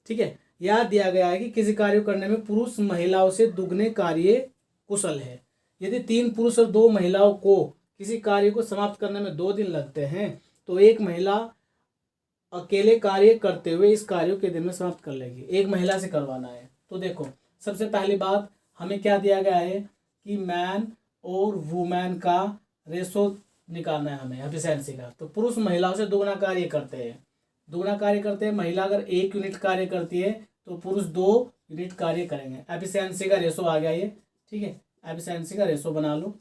ठीक है, यह दिया गया है कि किसी कार्य करने में पुरुष महिलाओं से दुगने कार्य कुशल है। यदि 3 पुरुष और 2 महिलाओं को किसी कार्य को समाप्त करने में 2 दिन लगते हैं तो एक महिला अकेले कार्य करते हुए इस कार्य के दिन में समाप्त कर लेगी। एक महिला से करवाना है तो देखो सबसे पहली बात हमें क्या दिया गया है कि मैन और वुमेन का रेशो निकालना है हमें एफिशिएंसी का। तो पुरुष महिलाओं से दुगना कार्य करते हैं, महिला अगर 1 यूनिट कार्य करती है तो पुरुष 2 यूनिट कार्य करेंगे। एफिशिएंसी का रेशो आ गया ये। ठीक है, एफिशिएंसी का रेशो बना लो।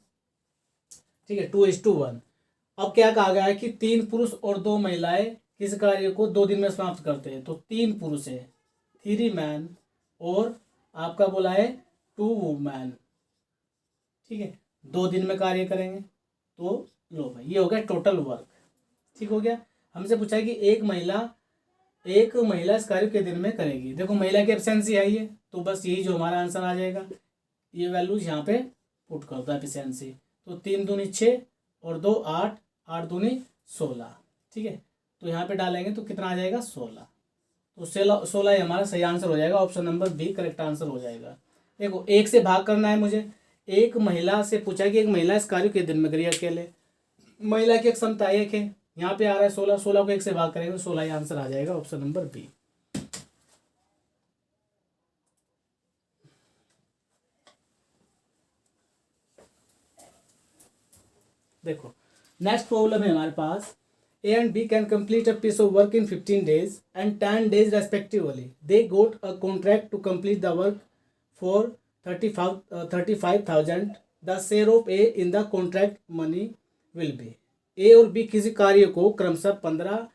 ठीक है, 2:1। अब क्या कहा गया है कि 3 पुरुष और 2 महिलाएं किस कार्य को 2 दिन में समाप्त करते हैं। तो 3 पुरुष है 3 मैन और आपका बोला है 2 वुमेन। ठीक है, 2 दिन में कार्य करेंगे। तो लो भाई ये हो गया टोटल वर्क। ठीक हो गया, हमसे पूछा है कि एक महिला इस कार्य के दिन में करेगी। देखो महिला की एफिशिएंसी है ये, तो बस यही जो हमारा आंसर आ जाएगा ये वैल्यूज यहाँ पे पुट कर दो एफिशिएंसी। तो 3 दूनी 6 और 2 8, 8 दूनी 16। ठीक है, तो यहाँ पे डालेंगे तो कितना आ जाएगा 16। तो 16 ही हमारा सही आंसर हो जाएगा। Option number B correct answer हो जाएगा। देखो 1 से भाग करना है मुझे। एक महिला से पूछा कि एक महिला इस कार्य के दिन में करिए अकेले, महिला की क्षमता 1 है, यहाँ पे आ रहा है 16, 16 को 1 से भाग करेंगे तो 16 ही आंसर आ जाएगा। Option number B. देखो नेक्स्ट प्रॉब्लम है हमारे पास, A and B can complete a piece of work in 15 days and 10 days respectively. They got a contract to complete the work for 35,000. The share of A in the contract money will be. A और B किसी कार्य को क्रमशः 15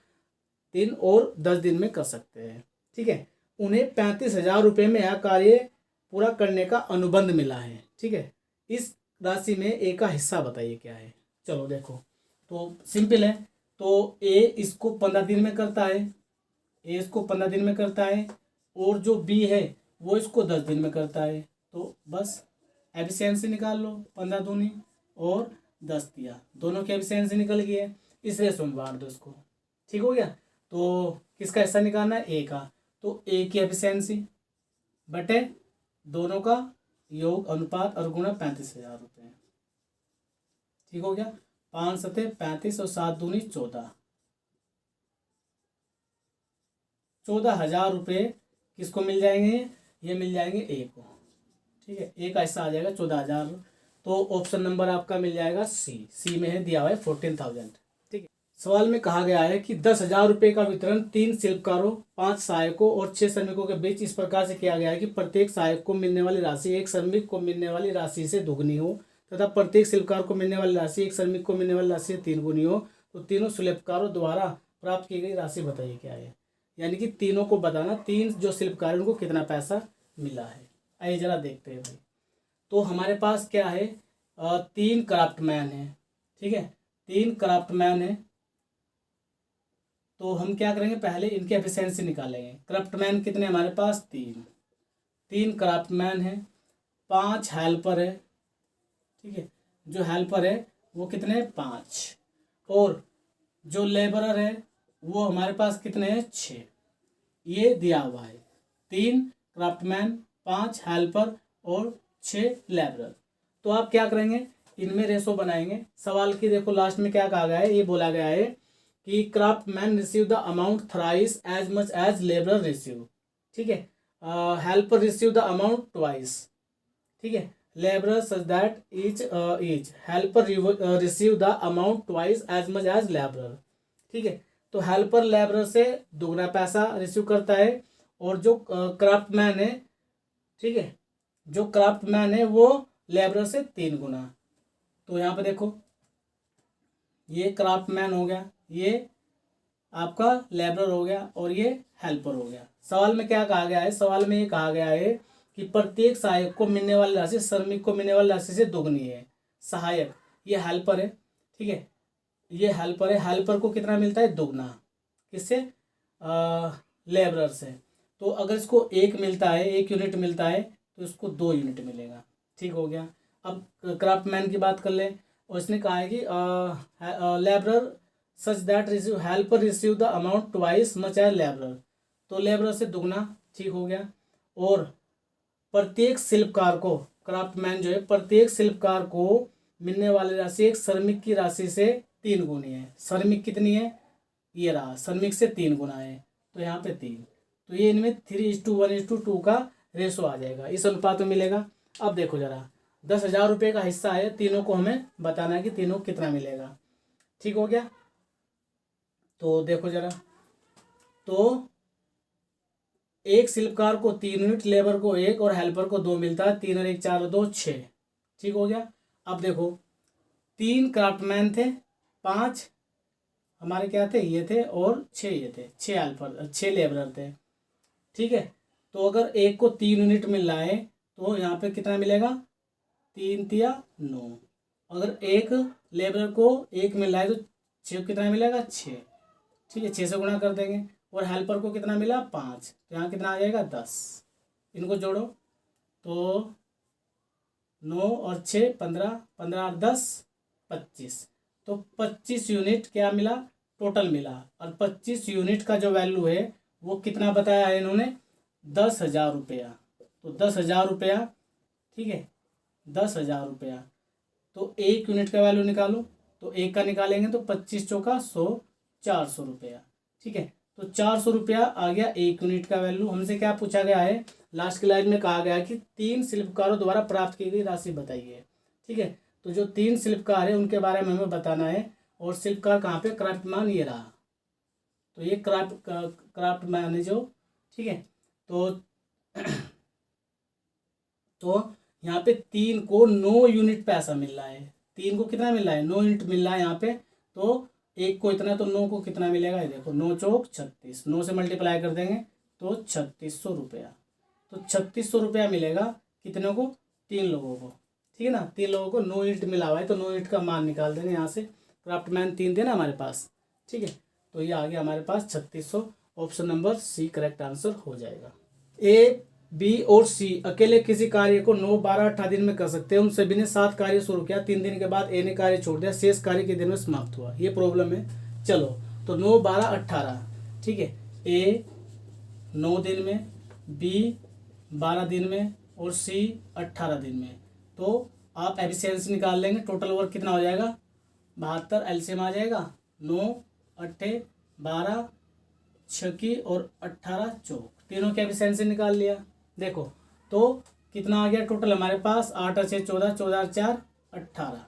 दिन और 10 दिन में कर सकते हैं। ठीक है, उन्हें 35,000 रुपये में यह कार्य पूरा करने का अनुबंध मिला है। ठीक है, इस राशि में ए का हिस्सा बताइए क्या है। चलो देखो, तो सिंपल है। तो ए इसको 15 दिन में करता है, ए इसको 15 दिन में करता है, और जो बी है वो इसको 10 दिन में करता है। तो बस एफिशिएंसी निकाल लो, 15 दूनी और 10 दिया, दोनों की एफिशिएंसी निकल गई है। इस रेशो में बांट दो इसको। ठीक हो गया। तो किसका हिस्सा निकालना है? ए का। तो ए की एफिशिएंसी बटे दोनों का योग अनुपात और गुणा 35,000 रुपये। ठीक हो गया। 5 सते 35 और 7 दूनी 14, 14,000 रुपये किसको मिल जाएंगे? ये मिल जाएंगे ए को। ठीक है, ए का हिस्सा आ जाएगा 14,000। तो ऑप्शन नंबर आपका मिल जाएगा सी। सी में है दिया हुआ है 14,000। ठीक है, सवाल में कहा गया है कि 10,000 रुपये का वितरण 3 शिल्पकारों, 5 सहायकों और 6 श्रमिकों के बीच इस प्रकार से किया गया है कि प्रत्येक सहायक को मिलने वाली राशि एक श्रमिक को मिलने वाली राशि से दोगुनी हो, तथा प्रत्येक शिल्पकार को मिलने वाली राशि एक श्रमिक को मिलने वाली राशि से 3 गुनी हो। तो तीनों शिल्पकारों द्वारा प्राप्त की गई राशि बताइए क्या है। यानी कि तीनों को बताना, 3 जो शिल्पकार उनको कितना पैसा मिला है। आइए जरा देखते हैं भाई। तो हमारे पास क्या है? 3 क्राफ्टमैन है। ठीक है, 3 क्राफ्टमैन है। तो हम क्या करेंगे, पहले इनकी एफिशिएंसी निकालेंगे। क्राफ्टमैन कितने हमारे पास? 3 क्राफ्टमैन है, 5 हेल्पर है। ठीक है, जो हेल्पर है वो कितने? 5। और जो लेबरर है वो हमारे पास कितने हैं? 6। ये दिया हुआ है 3 क्राफ्टमैन, 5 हेल्पर और 6 लेबरर। तो आप क्या करेंगे, इनमें रेशो बनाएंगे। सवाल की देखो लास्ट में क्या कहा गया है, ये बोला गया है कि craftsman receive the amount thrice as much as labourer receive. ठीक है, helper receive the amount twice. ठीक है, labourer such that each helper receive the amount twice as much as labourer. ठीक है, तो हेल्पर लेबरर से दुगना पैसा रिसीव करता है, और जो क्राफ्टमैन है, ठीक है, जो क्राफ्टमैन है वो लेबरर से 3 गुना। तो यहाँ पे देखो, ये क्राफ्टमैन हो गया, ये आपका लेबरर हो गया, और ये हेल्पर हो गया। सवाल में क्या कहा गया है? सवाल में ये कहा गया है कि प्रत्येक सहायक को मिलने वाली राशि श्रमिक को मिलने वाली राशि से दोगुनी है। सहायक ये हेल्पर है। ठीक है, ये हेल्पर है, हेल्पर को कितना मिलता है? दोगुना। किससे? लेबरर से। तो अगर इसको 1 मिलता है, 1 यूनिट मिलता है, तो इसको 2 यूनिट मिलेगा। ठीक हो गया। अब क्राफ्टमैन की बात कर ले, और इसने कहा है कि labourer such that receive helper receive the amount twice much as labourer. तो लेबरर से दुगना। ठीक हो गया। और प्रत्येक शिल्पकार को, क्राफ्टमैन जो है, प्रत्येक शिल्पकार को मिलने वाली राशि एक श्रमिक की राशि से 3 गुनी है। श्रमिक कितनी है? ये रहा, श्रमिक से 3 गुना है, तो यहाँ पे 3। तो ये इनमें 3:1:2 का रेशो आ जाएगा, इस अनुपात में मिलेगा। अब देखो जरा, 10,000 रुपये का हिस्सा है, तीनों को हमें बताना है कि तीनों को कितना मिलेगा। ठीक हो गया। तो देखो जरा, तो एक शिल्पकार को 3 यूनिट, लेबर को 1 और हेल्पर को 2 मिलता है। 3 और 1 4 और 2 6। ठीक हो गया। अब देखो, 3 क्राफ्टमैन थे, 5 हमारे क्या थे? ये थे, और 6 ये थे, 6 हेल्पर, 6 लेबरर थे। ठीक है, तो अगर एक को 3 यूनिट मिल रहा है, तो यहाँ पे कितना मिलेगा? 3 तिया 9। अगर एक लेबरर को 1 मिल रहा है, तो 6 कितना मिलेगा? 6। ठीक है, 6 से गुणा कर देंगे। और हेल्पर को कितना मिला? 5। तो यहाँ कितना आ जाएगा? 10। इनको जोड़ो तो 9 और 6 15, 15 और 10 25। तो 25 यूनिट क्या मिला? टोटल मिला। और 25 यूनिट का जो वैल्यू है वो कितना बताया है इन्होंने? 10,000 रुपया। तो 10,000 रुपया। ठीक है, 10,000 रुपया। तो 1 यूनिट का वैल्यू निकालो, तो 1 का निकालेंगे तो 25 चौका 100, 400 रुपया। ठीक है, तो 400 रुपया आ गया 1 यूनिट का वैल्यू। हमसे क्या पूछा गया है? लास्ट की लाइन में कहा गया है कि 3 शिल्पकारों द्वारा प्राप्त की गई राशि बताइए। ठीक है, तो जो 3 शिल्पकार है उनके बारे में हमें बताना है, और शिल्पकार कहाँ पे, क्राफ्टमैन ये रहा। तो ये क्राफ्टमैन है जो, ठीक है। तो तो यहाँ पे 3 को 9 यूनिट पैसा मिल रहा है। 3 को कितना मिल रहा है, 9 यूनिट मिल रहा है यहाँ पे। तो एक को इतना, तो 9 को कितना मिलेगा, ये देखो 9 चौक 36, 9 से मल्टीप्लाई कर देंगे तो 3600 रुपया। तो 3600 रुपया मिलेगा कितने को, 3 लोगों को, ठीक है ना। 3 लोगों को 9 यूनिट मिला हुआ है, तो 9 यूनिट का मान निकाल देंगे यहाँ से। क्राफ्टमैन 3 देना हमारे पास, ठीक है। तो ये आ गया हमारे पास 3600। Option number C correct answer हो जाएगा। ए, बी और सी अकेले किसी कार्य को 9, 12, 18 दिन में कर सकते हैं। उन सभी ने 7 कार्य शुरू किया, 3 दिन के बाद ए ने कार्य छोड़ दिया, शेष कार्य के दिन में समाप्त हुआ। ये प्रॉब्लम है। चलो, तो 9, 12, 18, ठीक है। ए 9 दिन में, बी 12 दिन में और सी 18 दिन में। तो आप एफिशिएंसी निकाल लेंगे, टोटल वर्क कितना हो जाएगा, 72। एलसीएम आ जाएगा 9, 8, 12, 6 और 18 चौक, तीनों की एफिशिएंसी निकाल लिया। देखो तो कितना आ गया टोटल हमारे पास, 8 और 6 14, 14 और 4 18,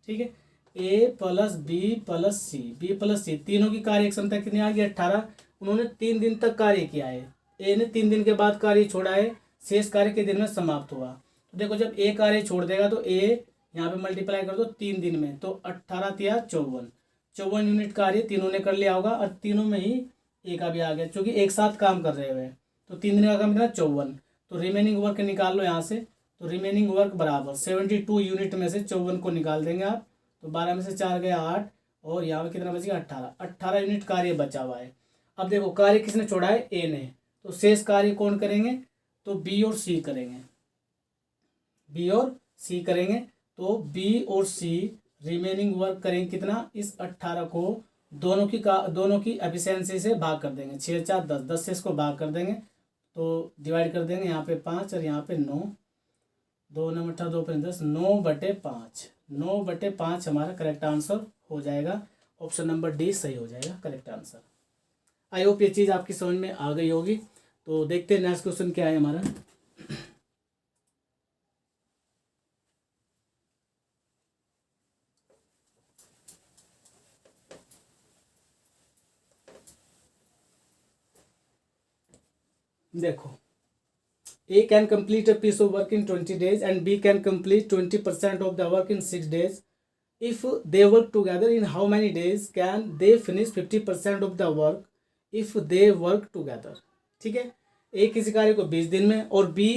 ठीक है। ए प्लस बी प्लस सी, बी प्लस सी, तीनों की कार्य क्षमता कितनी आ गई, 18। उन्होंने 3 दिन तक कार्य किया है। ए ने 3 दिन के बाद कार्य छोड़ा है, शेष कार्य के दिन में समाप्त हुआ। तो देखो जब ए कार्य छोड़ देगा तो ए यहाँ पे मल्टीप्लाई कर दो 3 दिन में, तो 18 तिया 54, 54 यूनिट कार्य तीनों ने कर लिया होगा। और तीनों में ही ए का भी आ गया, क्योंकि एक साथ काम कर रहे हुए। तो 3 दिन का काम कितना, 54। तो रिमेनिंग वर्क निकाल लो यहाँ से। तो रिमेनिंग वर्क बराबर 72 यूनिट में से 54 को निकाल देंगे आप। तो 12 में से 4 गया 8, और यहाँ पे कितना बच गया 18, 18 यूनिट कार्य बचा हुआ है। अब देखो कार्य किसने छोड़ा है, ए ने। तो शेष कार्य कौन करेंगे, तो बी और सी करेंगे, बी और सी करेंगे। तो बी और सी रिमेनिंग वर्क करेंगे कितना, इस 18 को दोनों की एफिशिएंसी से भाग कर देंगे। 6 4 10, 10 से इसको भाग कर देंगे, तो डिवाइड कर देंगे। यहाँ पे 5 और यहाँ पे 9, 2 9 18 2 5 10, 9/5, 9/5 हमारा करेक्ट आंसर हो जाएगा। ऑप्शन नंबर डी सही हो जाएगा करेक्ट आंसर। आई होप ये चीज़ आपकी समझ में आ गई होगी। तो देखते हैं नेक्स्ट क्वेश्चन क्या है हमारा। देखो, A can complete a piece of work in 20 days and B can complete 20% of the work in 6 days. If they work together, in how many days can they finish 50% of the work if they work together? ठीक है, A किसी कार्य को 20 दिन में और B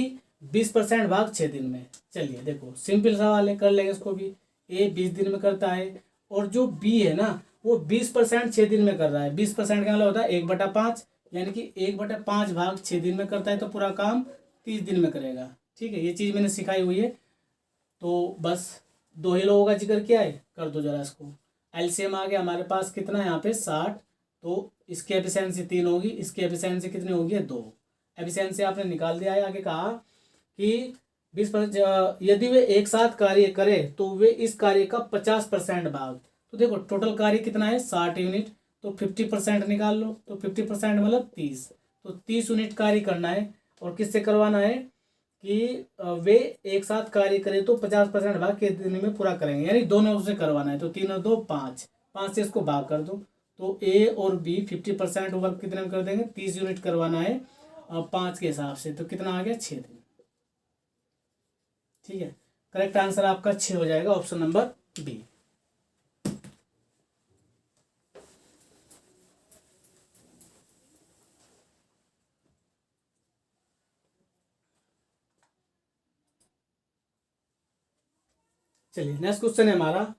20% भाग 6 दिन में। चलिए देखो सिंपल सवाल है, कर लेंगे इसको भी। A 20 दिन में करता है और जो B है ना वो 20% 6 दिन में कर रहा है। 20% का मतलब होता है 1/5, यानी कि 1/5 भाग 6 दिन में करता है, तो पूरा काम 30 दिन में करेगा। ठीक है, ये चीज़ मैंने सिखाई हुई है। तो बस 2 ही लोगों का जिक्र किया है, कर दो जरा इसको। एलसीएम आ गया हमारे पास कितना यहाँ पे 60, तो इसकी एफिशिएंसी 3 होगी, इसकी एफिशिएंसी कितनी होगी 2। एफिशिएंसी आपने निकाल दिया है। आगे कहा कि 20%, यदि वे एक साथ कार्य करें तो वे इस कार्य का 50% भाग। तो देखो टोटल कार्य कितना है 60 यूनिट, तो 50% निकाल लो। तो 50% मतलब 30, तो 30 यूनिट कार्य करना है। और किससे करवाना है कि वे एक साथ कार्य करें तो 50% भाग के दिन में पूरा करेंगे, यानी दोनों से करवाना है। तो 3 और 2 5, 5 से इसको भाग कर दो। तो ए और बी 50% वर्क कितने में कर देंगे, 30 यूनिट करवाना है 5 के हिसाब से। तो कितना आ गया 6 दिन। ठीक है, करेक्ट आंसर आपका 6 हो जाएगा, ऑप्शन नंबर बी। चलिए नेक्स्ट क्वेश्चन है हमारा,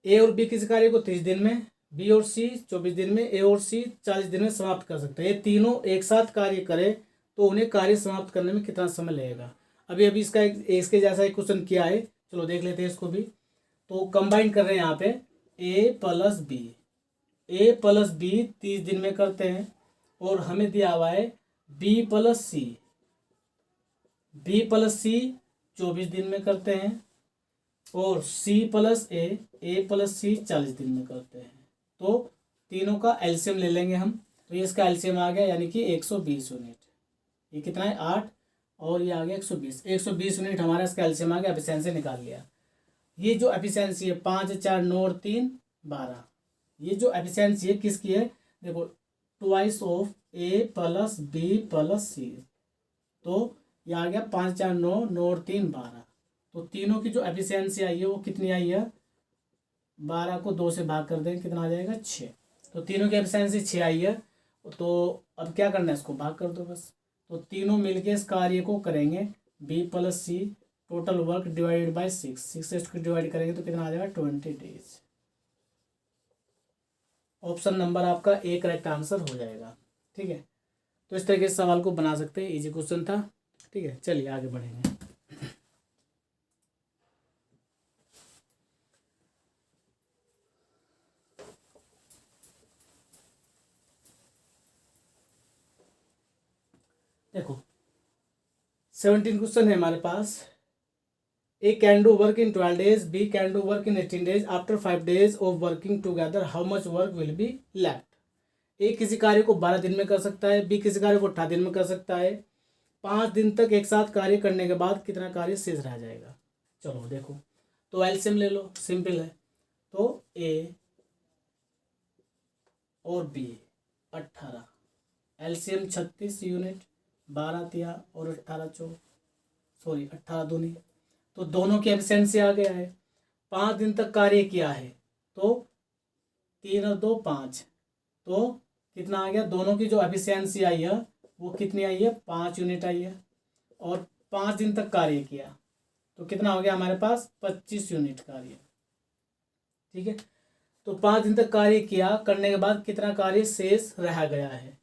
ए और बी किसी कार्य को 30 दिन में, बी और सी 24 दिन में, ए और सी 40 दिन में समाप्त कर सकते हैं। ये तीनों एक साथ कार्य करें तो उन्हें कार्य समाप्त करने में कितना समय लगेगा। अभी इसका इसके जैसा एक क्वेश्चन किया है, चलो देख लेते हैं इसको भी। तो कंबाइन कर रहे हैं यहाँ पे ए प्लस बी, ए प्लस बी 30 दिन में करते हैं, और हमें दिया हुआ है बी प्लस सी, बी प्लस सी 24 दिन में करते हैं, और सी प्लस ए प्लस सी 40 दिन में करते हैं। तो तीनों का एलसीएम ले लेंगे हम। तो ये इसका एलसीएम आ गया, यानी कि 120 यूनिट। ये कितना है 8, और ये आ गया 120, 120 यूनिट हमारा इसका एलसीएम आ गया। एफिशिएंसी निकाल लिया। ये जो एफिशिएंसी है 5 4 9 और 3 12। ये जो एफिशिएंसी है किसकी है, देखो twice of A plus B plus C, तो ये आ गया 5 4 9, 9 और 3 12। तो तीनों की जो एफिशिएंसी आई है वो कितनी आई है, 12 को 2 से भाग कर दें कितना आ जाएगा 6। तो तीनों की एफिशिएंसी 6 आई है। तो अब क्या करना है, इसको भाग कर दो बस। तो तीनों मिलके इस कार्य को करेंगे B plus C, total work divided by 6, 6 से इसको डिवाइड करेंगे तो कितना आ जाएगा 20 डेज। ऑप्शन नंबर आपका ए करेक्ट आंसर हो जाएगा। ठीक है, तो इस तरीके से सवाल को बना सकते हैं, इजी क्वेश्चन था। ठीक है, चलिए आगे बढ़ेंगे। देखो 17 क्वेश्चन है हमारे पास। A can do work in 12 days, B can do work in 18 days, after 5 days of working together how much work will be left. A किसी कार्य को 12 दिन में कर सकता है, बी किसी कार्य को 18 दिन में कर सकता है। 5 दिन तक एक साथ कार्य करने के बाद कितना कार्य शेष रह जाएगा। चलो देखो, तो एलसीएम ले लो, सिंपल है। तो ए और बी 18, एलसीएम 36 यूनिट, 12 तिया और 18 चौ, सॉरी 18 दूनी, तो दोनों की एफिशिएंसी आ गया है। 5 दिन तक कार्य किया है तो 3 और 2 5, तो कितना आ गया, दोनों की जो एफिशिएंसी आई है वो कितनी आई है 5 यूनिट आई है। और 5 दिन तक कार्य किया तो कितना हो गया हमारे पास 25 यूनिट कार्य। ठीक है, तो 5 दिन तक कार्य किया करने के बाद कितना कार्य शेष रह गया है,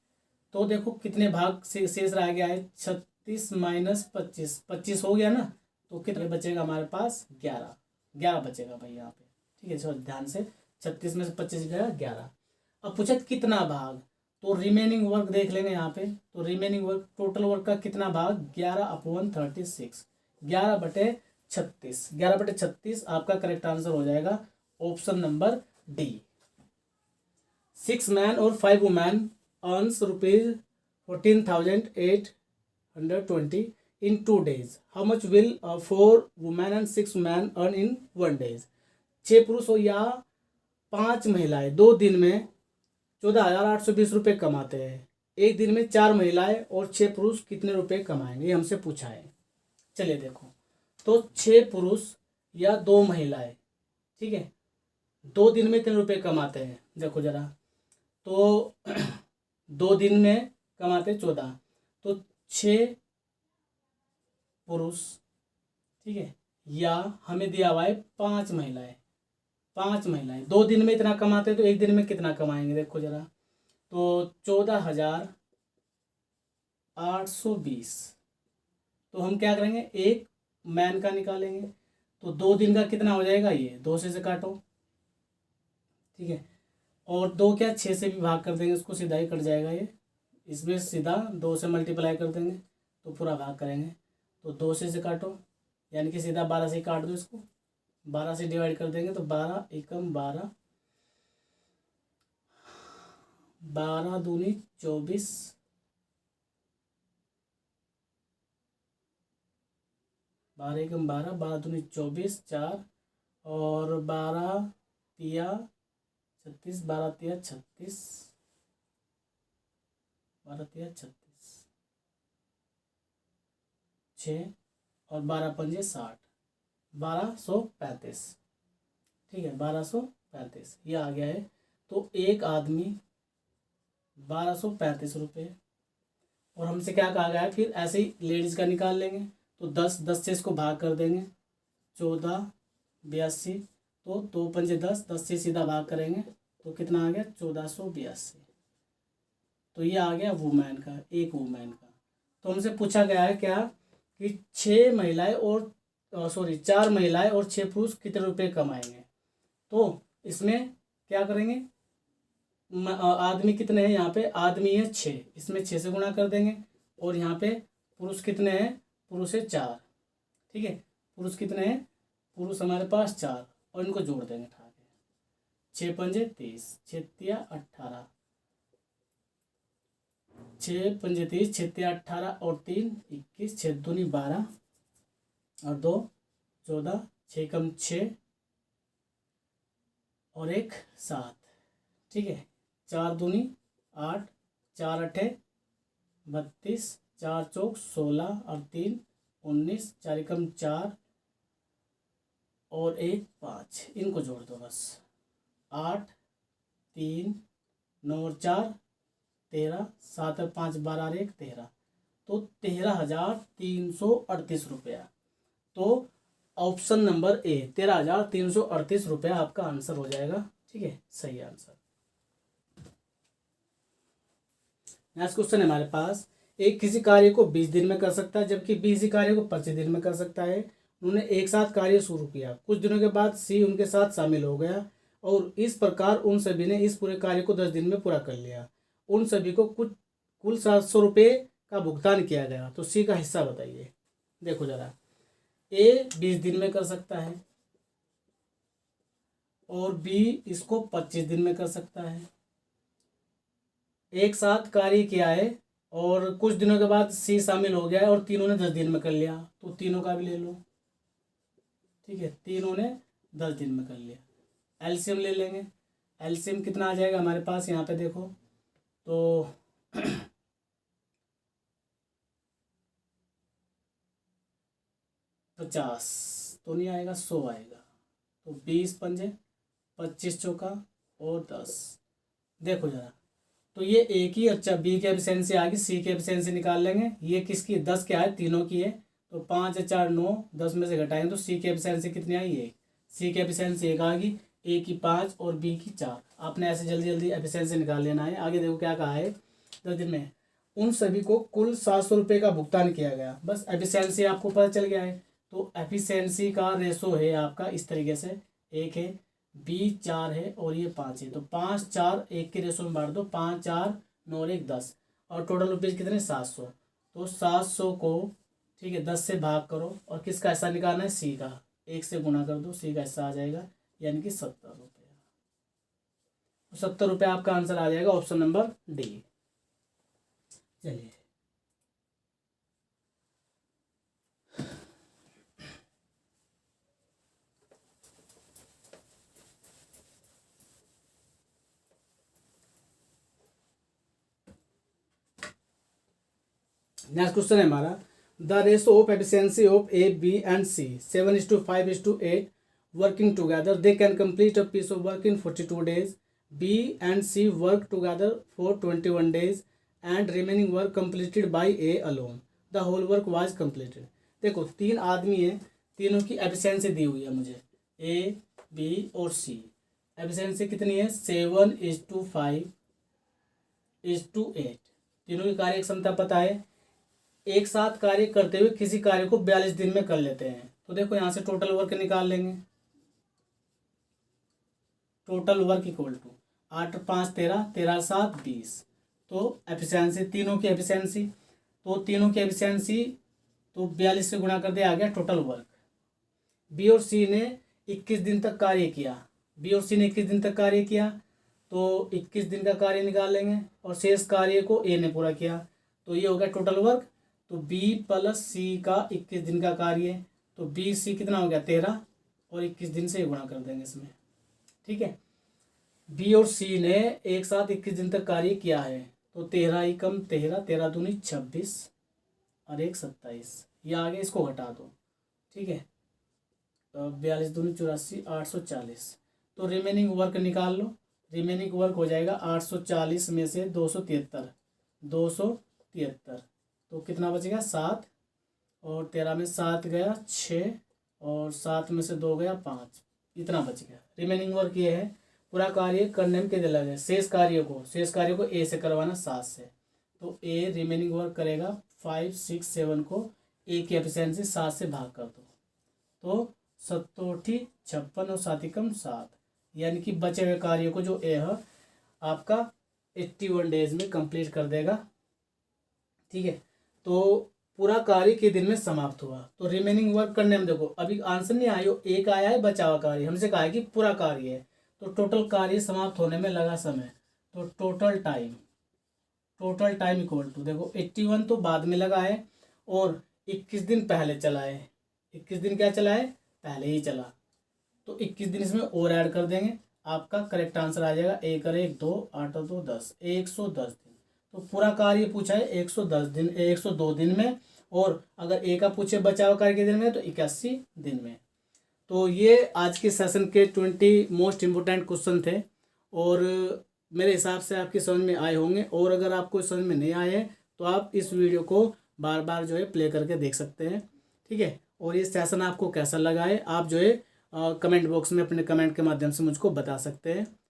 तो देखो कितने भाग से शेष रह गया है, 36 माइनस 25, 25 हो गया ना, तो कितना बचेगा हमारे पास 11, 11 बचेगा भाई यहाँ पे। ठीक है, चलो ध्यान से, 36 में से 25 गया 11। अब पूछा कितना भाग, तो रिमेनिंग वर्क देख लेंगे यहाँ पे। तो रिमेनिंग वर्क, टोटल वर्क का कितना भाग 11/36, 11/36, 11/36 आपका करेक्ट आंसर हो जाएगा ऑप्शन नंबर डी। 6 मैन और 5 women earns ₹14,820 in 2 days. How much will 4 women and 6 men earn in 1 days? 6 पुरुष या 5 महिलाएं 2 दिन में 14,820 रुपये कमाते हैं। एक दिन में 4 महिलाएं और 6 पुरुष कितने रुपए कमाएंगे, ये हमसे पूछा है। चलिए देखो, तो 6 पुरुष या 2 महिलाएं, ठीक है, 2 दिन में कितने रुपए कमाते हैं, देखो जरा, तो 2 दिन में कमाते 14, तो 6 पुरुष, ठीक है, या हमें दिया हुआ है 5 महिलाएं, 5 महिलाएं 2 दिन में इतना कमाते हैं तो एक दिन में कितना कमाएंगे, देखो जरा, तो 14,820। तो हम क्या करेंगे, एक मैन का निकालेंगे, तो 2 दिन का कितना हो जाएगा, ये 2 से काटो, ठीक है, और 2 क्या 6 से भी भाग कर देंगे, उसको सीधा ही कट जाएगा ये, इसमें सीधा 2 से मल्टीप्लाई कर देंगे तो पूरा भाग करेंगे, तो 2 से काटो, यानी कि सीधा 12 से काट दो, इसको 12 से डिवाइड कर देंगे तो 12 एकम 12, 12 दूनी 24, 12 एकम 12, 12 दूनी 24, 4 और 12 तिया 36, 12 तिया 36, 12 तिया 36, 6 और 12 पंजे 60, 1235, ठीक है, 1235 ये आ गया है। तो एक आदमी 1235 रुपये, और हमसे क्या कहा गया है, फिर ऐसे ही लेडीज़ का निकाल लेंगे, तो 10 से इसको भाग कर देंगे, 14 82, तो 2 पंजे 10, 10 से सीधा भाग करेंगे तो कितना आ गया 1482। तो ये आ गया वुमेन का, एक वुमेन का। तो हमसे पूछा गया है क्या कि 6 महिलाएं और 4 महिलाएं और 6 पुरुष कितने रुपए कमाएंगे। तो इसमें क्या करेंगे, आदमी कितने हैं, यहाँ पे आदमी है 6, इसमें 6 से गुणा कर देंगे, और यहाँ पे पुरुष कितने हैं, पुरुष है 4, ठीक है, पुरुष कितने हैं, पुरुष हमारे पास 4, और इनको जोड़ देंगे उठा के, 6 पंजे 30, 6 तिया 18, 6 पंजे 30, 6 तिया 18 और 3 21, 6 दूनी 12 और 2 14, 6 कम 6, और एक 7, ठीक है। 4 दूनी 8, 4 अठे 32, 4 चौक 16 और 3 19, 4 एकम 4 और एक 5, इनको जोड़ दो बस। 8 3 9 और 4 13, 7 और 5 12 और 1 13, तो 13,338 रुपया। तो ऑप्शन नंबर ए 13,338 रुपया आपका आंसर हो जाएगा, ठीक है, सही आंसर। नेक्स्ट क्वेश्चन है हमारे पास, एक किसी कार्य को 20 दिन में कर सकता है जबकि बी इसी कार्य को 25 दिन में कर सकता है। उन्होंने एक साथ कार्य शुरू किया, कुछ दिनों के बाद सी उनके साथ शामिल हो गया और इस प्रकार उन सभी ने इस पूरे कार्य को 10 दिन में पूरा कर लिया। उन सभी को कुल 700 रुपये का भुगतान किया गया, तो सी का हिस्सा बताइए। देखो जरा, ए 20 दिन में कर सकता है और बी इसको 25 दिन में कर सकता है। एक साथ कार्य किया है और कुछ दिनों के बाद सी शामिल हो गया है और तीनों ने 10 दिन में कर लिया, तो तीनों का भी ले लो, ठीक है, तीनों ने 10 दिन में कर लिया। एलसीएम ले लेंगे, एलसीएम कितना आ जाएगा हमारे पास, यहाँ पे देखो तो 50 तो नहीं आएगा, 100 आएगा, तो 20 पंजे 25 चौका और 10। देखो जरा, तो ये एक ही, अच्छा बी की एफिशिएंसी आ गई, सी की एफिशिएंसी निकाल लेंगे। ये किसकी 10 क्या है, तीनों की है, तो 5 4 9 10 में से घटाएंगे तो सी की एफिशिएंसी कितनी आई, एक। सी की एफिशिएंसी एक आ गई, ए की 5 और बी की 4। आपने ऐसे जल्दी जल्दी एफिशिएंसी निकाल लेना है। आगे देखो क्या कहा है, 10 दिन में उन सभी को कुल 700 रुपये का भुगतान किया गया। बस एफिशिएंसी आपको पता चल गया है, तो एफिशिएंसी का रेशो है आपका इस तरीके से, एक है, बी 4 है और ये 5 है, तो 5 4 1 के रेशो में बांट दो, 5 4 9 और 1 10, और टोटल रुपीज़ कितने 700। तो 700 को, ठीक है, 10 से भाग करो और किसका हिस्सा निकालना है, सी का, 1 से गुणा कर दो, सी का हिस्सा आ जाएगा, यानी कि 70 रुपये। तो 70 रुपये आपका आंसर आ जाएगा, ऑप्शन नंबर डी। चलिए नेक्स्ट क्वेश्चन है हमारा, the ratio of efficiency of A B and C 7:5:8 working together, they can complete a piece of work in 42 days। B and C work together for 21 days and remaining work completed by A alone, the whole work was completed. देखो, 3 आदमी हैं, तीनों की efficiency दी हुई है मुझे, A B और सी। Efficiency कितनी है, 7:5:8। तीनों की कार्य क्षमता पता है। एक साथ कार्य करते हुए किसी कार्य को 42 दिन में कर लेते हैं, तो देखो यहाँ से टोटल वर्क निकाल लेंगे। टोटल वर्क इक्वल टू 8 5 13 13 7 20, तो एफिशिएंसी, तीनों की एफिशिएंसी, तो तीनों की एफिशिएंसी तो 42 से गुणा कर दिया, आ गया टोटल वर्क। बी और सी ने 21 दिन तक कार्य किया, बी और सी ने 21 दिन तक कार्य किया, तो 21 दिन का कार्य निकाल लेंगे और शेष कार्य को ए ने पूरा किया, तो ये हो गया टोटल वर्क। तो बी प्लस सी का 21 दिन का कार्य है, तो बी सी कितना हो गया 13 और 21 दिन से गुणा कर देंगे इसमें, ठीक है। बी और सी ने एक साथ 21 दिन तक कार्य किया है, तो 13 एकम 13, 13 दूनी 26 और 1 27, ये आगे इसको घटा दो, ठीक है, 42 दूनी 84 840, तो रिमेनिंग वर्क निकाल लो। रिमेनिंग वर्क हो जाएगा 840 में से 273, तो कितना बचेगा 7, और 13 में 7 गया 6, और 7 में से 2 गया 5, इतना बच गया। रिमेनिंग वर्क ये है, पूरा कार्य करने में कितने लगे, शेष कार्य को ए से करवाना 7 से, तो ए रिमेनिंग वर्क करेगा 5 6 7 को ए की एफिशिएंसी 7 से भाग कर दो, तो 7 56 और 7 एकम 7, यानी कि बचे हुए कार्य को जो ए है आपका 81 डेज में कंप्लीट कर देगा, ठीक है। तो पूरा कार्य के दिन में समाप्त हुआ। तो रिमेनिंग वर्क करने में देखो, अभी आंसर नहीं आया, एक आया है बचा हुआ कार्य, हमसे कहा है कि पूरा कार्य है, तो टोटल कार्य समाप्त होने में लगा समय, तो टोटल टाइम इक्वल टू, देखो 81 तो बाद में लगा है और 21 दिन पहले चला है, 21 दिन क्या चला है, पहले ही चला, तो 21 दिन इसमें और ऐड कर देंगे, आपका करेक्ट आंसर आ जाएगा। 1 और 1 2, 8 और 2 10, 110 दिन। तो पूरा कार्य पूछा है 110 दिन, 102 दिन में, और अगर ए का पूछे बचाव कार्य के दिन में तो 81 दिन में। तो ये आज के सेशन के 20 मोस्ट इम्पोर्टेंट क्वेश्चन थे, और मेरे हिसाब से आपकी समझ में आए होंगे। और अगर आपको समझ में नहीं आए हैं तो आप इस वीडियो को बार बार जो है प्ले करके देख सकते हैं, ठीक है। और ये सेशन आपको कैसा लगा है आप जो है कमेंट बॉक्स में अपने कमेंट के माध्यम से मुझको बता सकते हैं।